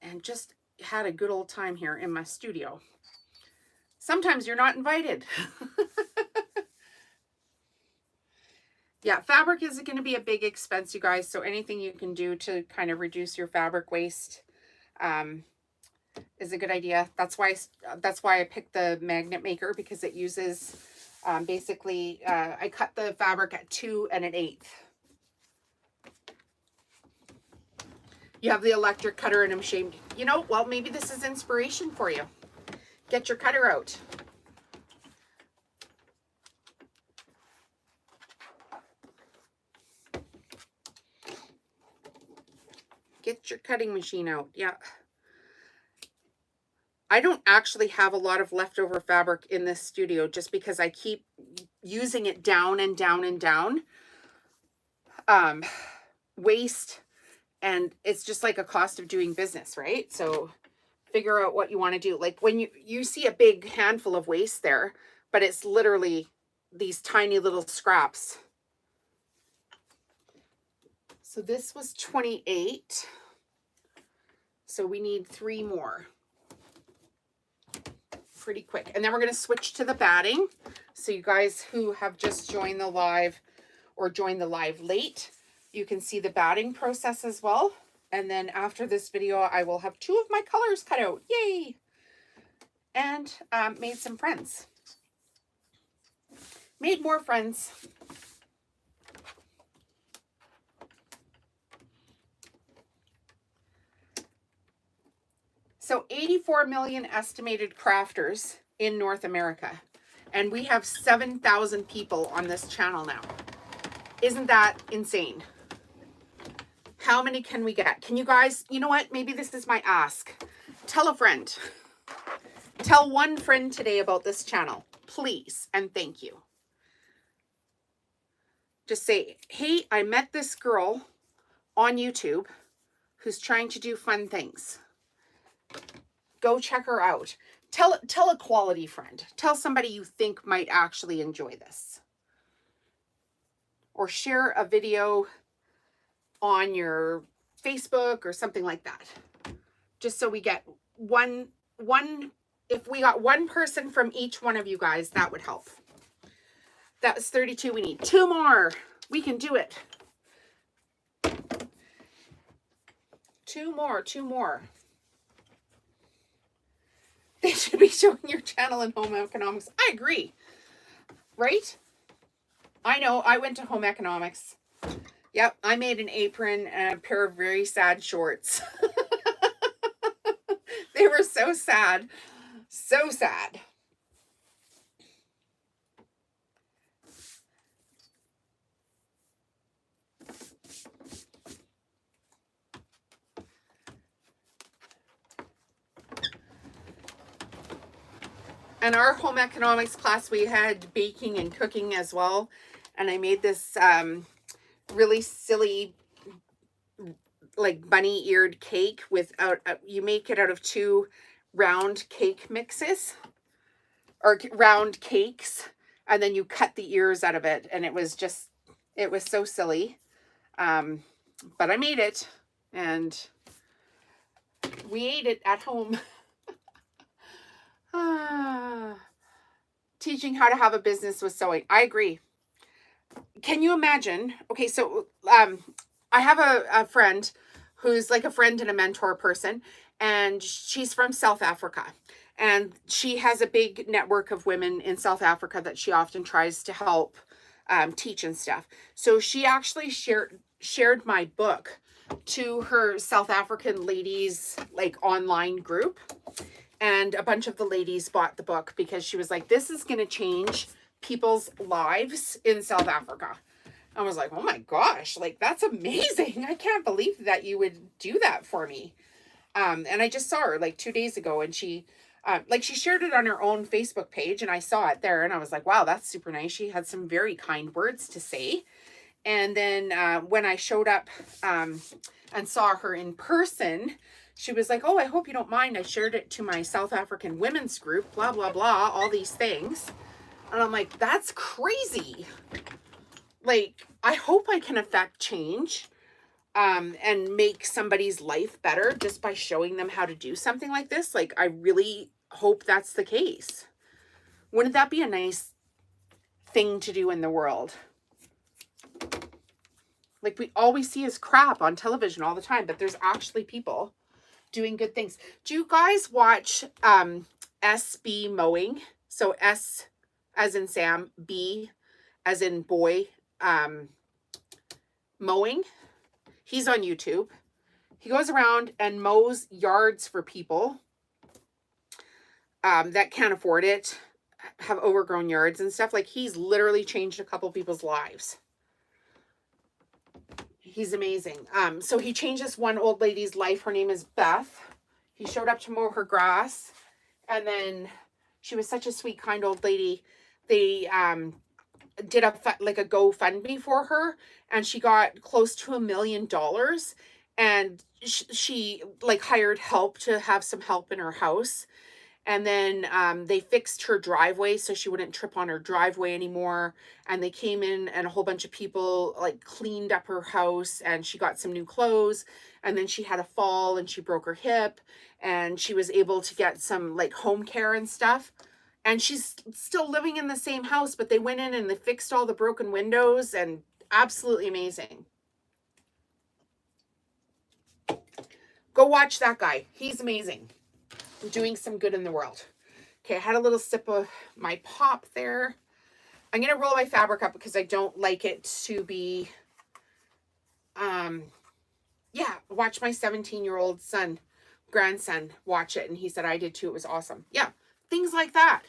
and just had a good old time here in my studio. Sometimes you're not invited. Yeah, fabric is going to be a big expense, you guys. So anything you can do to kind of reduce your fabric waste is a good idea. That's why I picked the magnet maker, because it uses basically I cut the fabric at 2 1/8. You have the electric cutter, and I'm ashamed. You know, well, maybe this is inspiration for you. Get your cutter out. Get your cutting machine out. Yeah. I don't actually have a lot of leftover fabric in this studio, just because I keep using it down and down and down. Waste, and it's just like a cost of doing business, right? So figure out what you want to do. Like when you see a big handful of waste there, but it's literally these tiny little scraps. So this was 28. So we need 3 more. Pretty quick. And then we're going to switch to the batting. So you guys who have just joined the live or joined the live late, you can see the batting process as well. And then after this video, I will have 2 of my colors cut out. Yay! And made some friends. Made more friends. So 84 million estimated crafters in North America. And we have 7,000 people on this channel now. Isn't that insane? How many can we get? Can you guys, you know what? Maybe this is my ask. Tell a friend. Tell one friend today about this channel, please, and thank you. Just say, hey, I met this girl on YouTube who's trying to do fun things. Go check her out. Tell a quality friend. Tell somebody you think might actually enjoy this. Or share a video on your Facebook or something like that. Just so we get one, if we got one person from each one of you guys, that would help. That was 32. We need 2 more. We can do it. 2 more, 2 more. They should be showing your channel in home economics. I agree. Right? I know. I went to home economics. Yep. I made an apron and a pair of very sad shorts. They were so sad. So sad. In our home economics class, we had baking and cooking as well. And I made this really silly, like bunny-eared cake without, you make it out of 2 round cake mixes, or round cakes, and then you cut the ears out of it. And it was so silly. But I made it, and we ate it at home. teaching how to have a business with sewing. I agree. Can you imagine? Okay, so I have a friend who's like a friend and a mentor person, and she's from South Africa. And she has a big network of women in South Africa that she often tries to help teach and stuff. So she actually shared my book to her South African ladies like online group. And a bunch of the ladies bought the book because she was like, this is going to change people's lives in South Africa. I was like, oh my gosh, like that's amazing. I can't believe that you would do that for me. And I just saw her like 2 days ago, and she shared it on her own Facebook page, and I saw it there, and I was like, wow, that's super nice. She had some very kind words to say. And then when I showed up and saw her in person, she was like, oh, I hope you don't mind. I shared it to my South African women's group, blah, blah, blah, all these things. And I'm like, that's crazy. Like, I hope I can affect change and make somebody's life better just by showing them how to do something like this. Like, I really hope that's the case. Wouldn't that be a nice thing to do in the world? Like, we always see is crap on television all the time, but there's actually people doing good things. Do you guys watch SB Mowing? So S as in Sam, B as in boy, mowing. He's on YouTube. He goes around and mows yards for people that can't afford it, have overgrown yards and stuff. Like, he's literally changed a couple people's lives. He's amazing. So he changed this one old lady's life. Her name is Beth. He showed up to mow her grass, and then she was such a sweet, kind old lady. They did a GoFundMe for her, and she got close to $1 million. And she like hired help to have some help in her house. And then they fixed her driveway so she wouldn't trip on her driveway anymore. And they came in, and a whole bunch of people like cleaned up her house, and she got some new clothes. And then she had a fall and she broke her hip, and she was able to get some like home care and stuff. And she's still living in the same house, but they went in and they fixed all the broken windows, and absolutely amazing. Go watch that guy. He's amazing. Doing some good in the world. Okay, I had a little sip of my pop there. I'm going to roll my fabric up because I don't like it to be, yeah, watch my 17-year-old grandson watch it, and he said I did too. It was awesome. Yeah, things like that.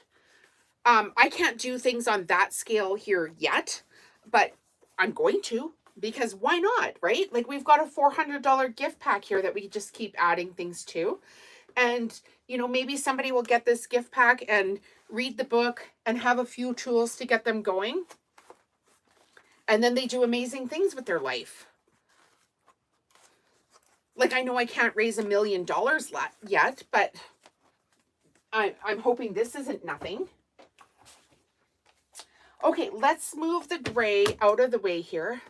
I can't do things on that scale here yet, but I'm going to, because why not, right? Like, we've got a $400 gift pack here that we just keep adding things to. And, you know, maybe somebody will get this gift pack and read the book and have a few tools to get them going. And then they do amazing things with their life. Like, I know I can't raise $1 million yet, but I'm hoping this isn't nothing. Okay, let's move the gray out of the way here.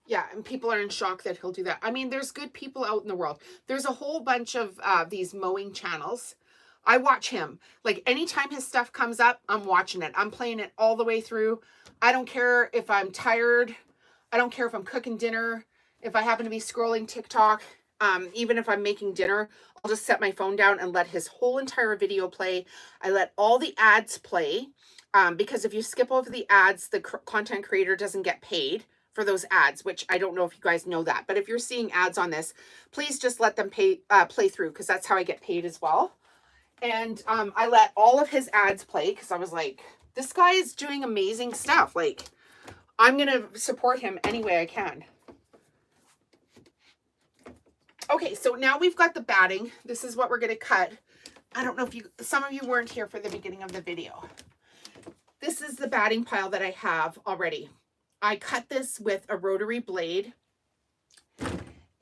Yeah, and people are in shock that he'll do that. I mean, there's good people out in the world. There's a whole bunch of these mowing channels. I watch him. Like, anytime his stuff comes up, I'm watching it. I'm playing it all the way through. I don't care if I'm tired. I don't care if I'm cooking dinner. If I happen to be scrolling TikTok, even if I'm making dinner, I'll just set my phone down and let his whole entire video play. I let all the ads play because if you skip over the ads, the content creator doesn't get paid for those ads, which I don't know if you guys know that. But if you're seeing ads on this, please just let them play through, because that's how I get paid as well. And I let all of his ads play because I was like, this guy is doing amazing stuff. Like, I'm going to support him any way I can. Okay, so now we've got the batting. This is what we're going to cut. I don't know if some of you weren't here for the beginning of the video. This is the batting pile that I have already. I cut this with a rotary blade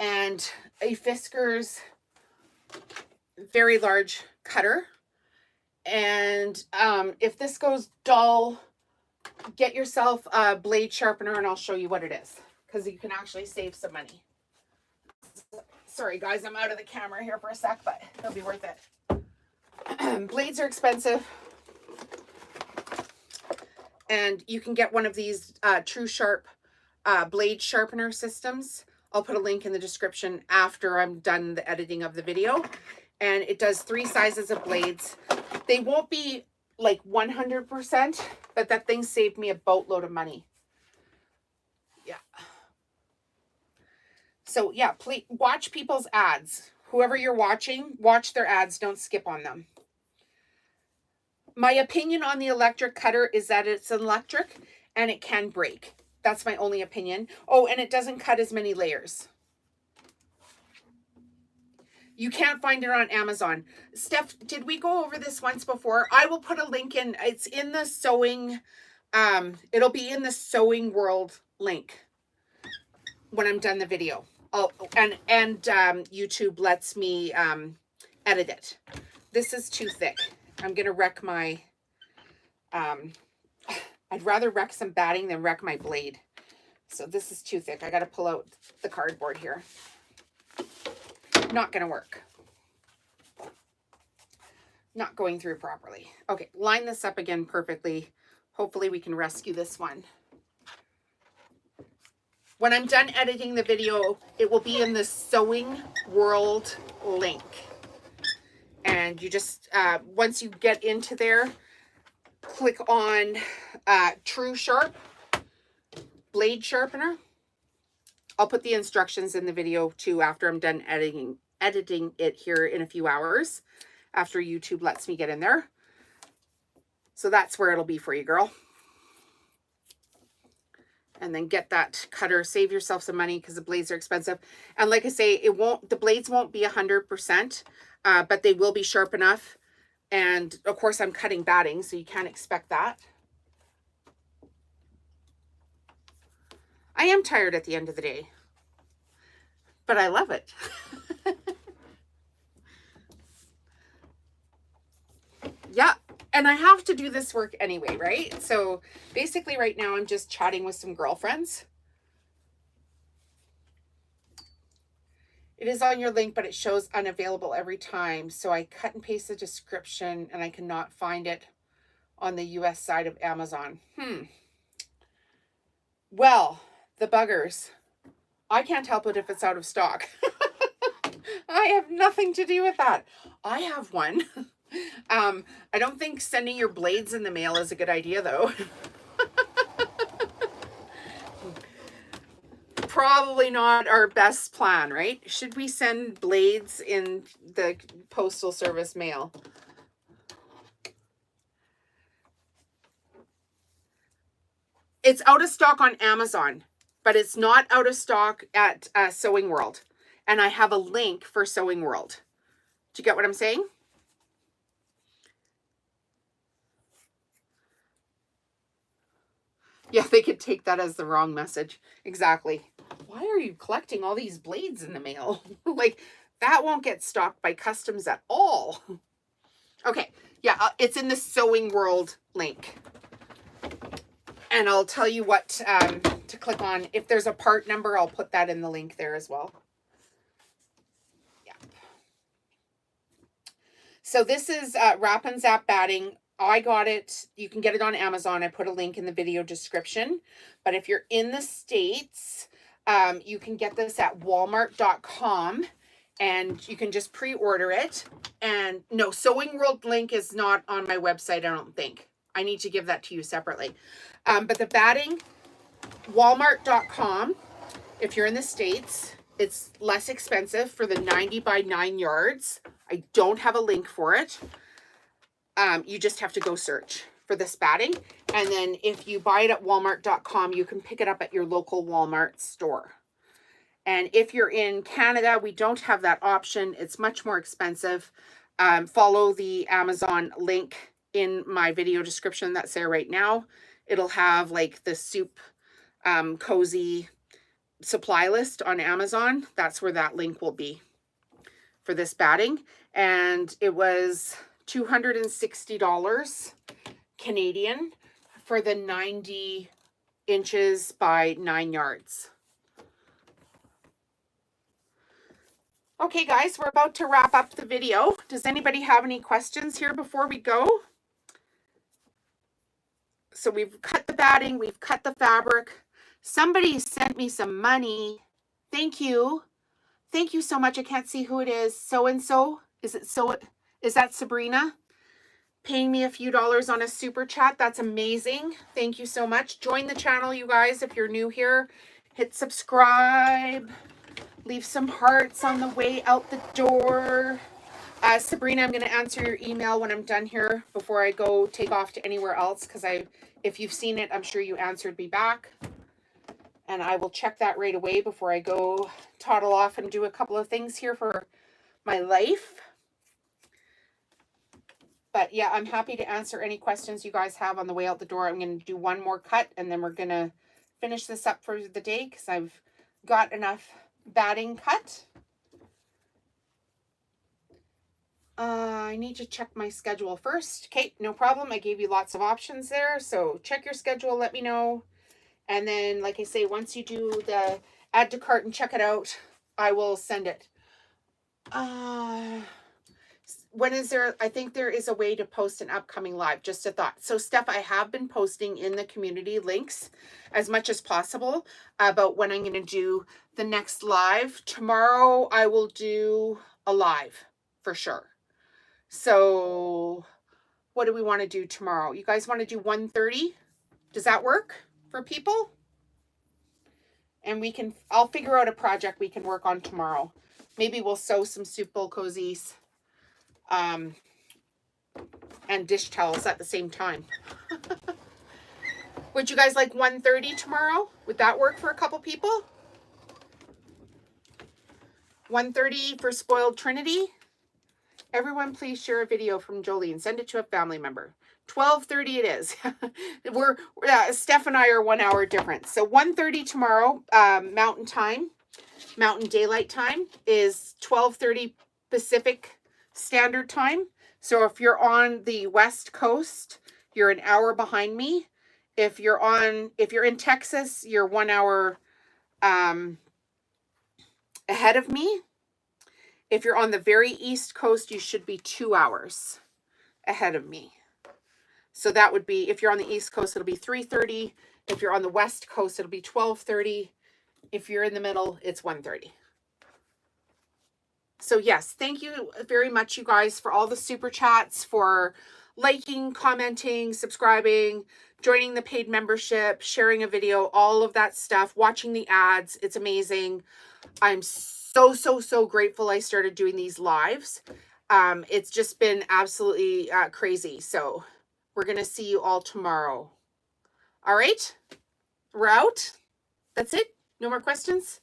and a Fiskars very large cutter. And if this goes dull, get yourself a blade sharpener and I'll show you what it is, because you can actually save some money. Sorry guys, I'm out of the camera here for a sec, but it'll be worth it. Blades are expensive. And you can get one of these TRUESHARP blade sharpener systems. I'll put a link in the description after I'm done the editing of the video. And it does 3 sizes of blades. They won't be like 100%, but that thing saved me a boatload of money. Yeah. So yeah, please watch people's ads. Whoever you're watching, watch their ads. Don't skip on them. My opinion on the electric cutter is that it's electric and it can break. That's my only opinion. Oh, and it doesn't cut as many layers. You can't find it on Amazon. Steph, did we go over this once before? I will put a link in. It's in the sewing. It'll be in the sewing world link when I'm done the video. Oh, and YouTube lets me edit it. This is too thick. I'm gonna wreck my. I'd rather wreck some batting than wreck my blade. So this is too thick. I got to pull out the cardboard here. Not going to work. Not going through properly. Okay, line this up again perfectly. Hopefully we can rescue this one. When I'm done editing the video, it will be in the sewing world link. And you just, once you get into there, click on TRUESHARP Blade Sharpener. I'll put the instructions in the video too after I'm done editing it here in a few hours, after YouTube lets me get in there. So that's where it'll be for you, girl. And then get that cutter, save yourself some money because the blades are expensive. And like I say, the blades won't be 100%, but they will be sharp enough. And of course I'm cutting batting, so you can't expect that. I am tired at the end of the day, but I love it. Yeah, and I have to do this work anyway, right? So basically right now I'm just chatting with some girlfriends. It is on your link, but it shows unavailable every time. So I cut and paste the description and I cannot find it on the US side of Amazon. Well, the buggers. I can't help it if it's out of stock. I have nothing to do with that. I have one. I don't think sending your blades in the mail is a good idea, though. Probably not our best plan, right? Should we send blades in the postal service mail? It's out of stock on Amazon, but it's not out of stock at Sewing World. And I have a link for Sewing World. Do you get what I'm saying? Yeah, they could take that as the wrong message. Exactly. Why are you collecting all these blades in the mail? Like, that won't get stocked by customs at all. Okay, yeah, it's in the Sewing World link. And I'll tell you what to click on. If there's a part number, I'll put that in the link there as well. Yeah. So this is Wrap and Zap batting. I got it. You can get it on Amazon. I put a link in the video description. But if you're in the States, you can get this at walmart.com and you can just pre-order it. And no, Sewing World link is not on my website, I don't think. I need to give that to you separately. But the batting, walmart.com, if you're in the States, it's less expensive for the 90 by 9 yards. I don't have a link for it. You just have to go search for this batting. And then if you buy it at walmart.com, you can pick it up at your local Walmart store. And if you're in Canada, we don't have that option. It's much more expensive. Follow the Amazon link in my video description that's there right now. It'll have like the soup cozy supply list on Amazon. That's where that link will be for this batting. And it was $260 Canadian for the 90 inches by 9 yards. Okay, guys, we're about to wrap up the video. Does anybody have any questions here before we go? So we've cut the batting, we've cut the fabric. Somebody sent me some money. Thank you. Thank you so much. I can't see who it is. So-and-so. Is that Sabrina? Paying me a few dollars on a super chat. That's amazing. Thank you so much. Join the channel, you guys, if you're new here. Hit subscribe. Leave some hearts on the way out the door. Sabrina, I'm going to answer your email when I'm done here before I go take off to anywhere else, because if you've seen it, I'm sure you answered me back. And I will check that right away before I go toddle off and do a couple of things here for my life. But yeah, I'm happy to answer any questions you guys have on the way out the door. I'm going to do one more cut and then we're going to finish this up for the day because I've got enough batting cut. I need to check my schedule first. Okay, no problem. I gave you lots of options there. So check your schedule, let me know. And then, like I say, once you do the add to cart and check it out, I will send it. When is there, I think there is a way to post an upcoming live, just a thought. So Steph, I have been posting in the community links as much as possible about when I'm going to do the next live. Tomorrow I will do a live for sure. So what do we want to do tomorrow? You guys want to do 1:30? Does that work for people? And I'll figure out a project we can work on tomorrow. Maybe we'll sew some soup bowl cozies and dish towels at the same time. Would you guys like 1:30 tomorrow? Would that work for a couple people? 1:30 for Spoiled Trinity? Everyone please share a video from Jolene. Send it to a family member. 12:30 it is. Steph and I are 1 hour difference. So 1:30 tomorrow, Mountain Time, Mountain Daylight Time is 12:30 Pacific Standard Time. So if you're on the West Coast, you're an hour behind me. If you're in Texas, you're 1 hour ahead of me. If you're on the very East Coast, you should be 2 hours ahead of me. So that would be, if you're on the East Coast, it'll be 3:30. If you're on the West Coast, it'll be 12:30. If you're in the middle, it's 1:30. So yes, thank you very much, you guys, for all the super chats, for liking, commenting, subscribing, joining the paid membership, sharing a video, all of that stuff, watching the ads. It's amazing. I'm so grateful I started doing these lives. It's just been absolutely crazy. So we're going to see you all tomorrow. All right. We're out. That's it. No more questions.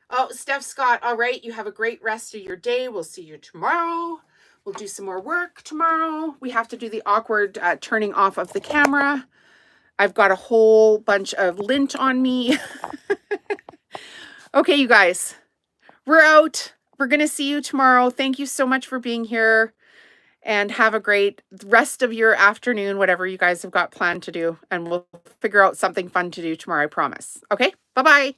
Oh, Steph Scott. All right. You have a great rest of your day. We'll see you tomorrow. We'll do some more work tomorrow. We have to do the awkward turning off of the camera. I've got a whole bunch of lint on me. Okay, you guys. We're out. We're going to see you tomorrow. Thank you so much for being here. And have a great rest of your afternoon, whatever you guys have got planned to do. And we'll figure out something fun to do tomorrow, I promise. Okay? Bye-bye.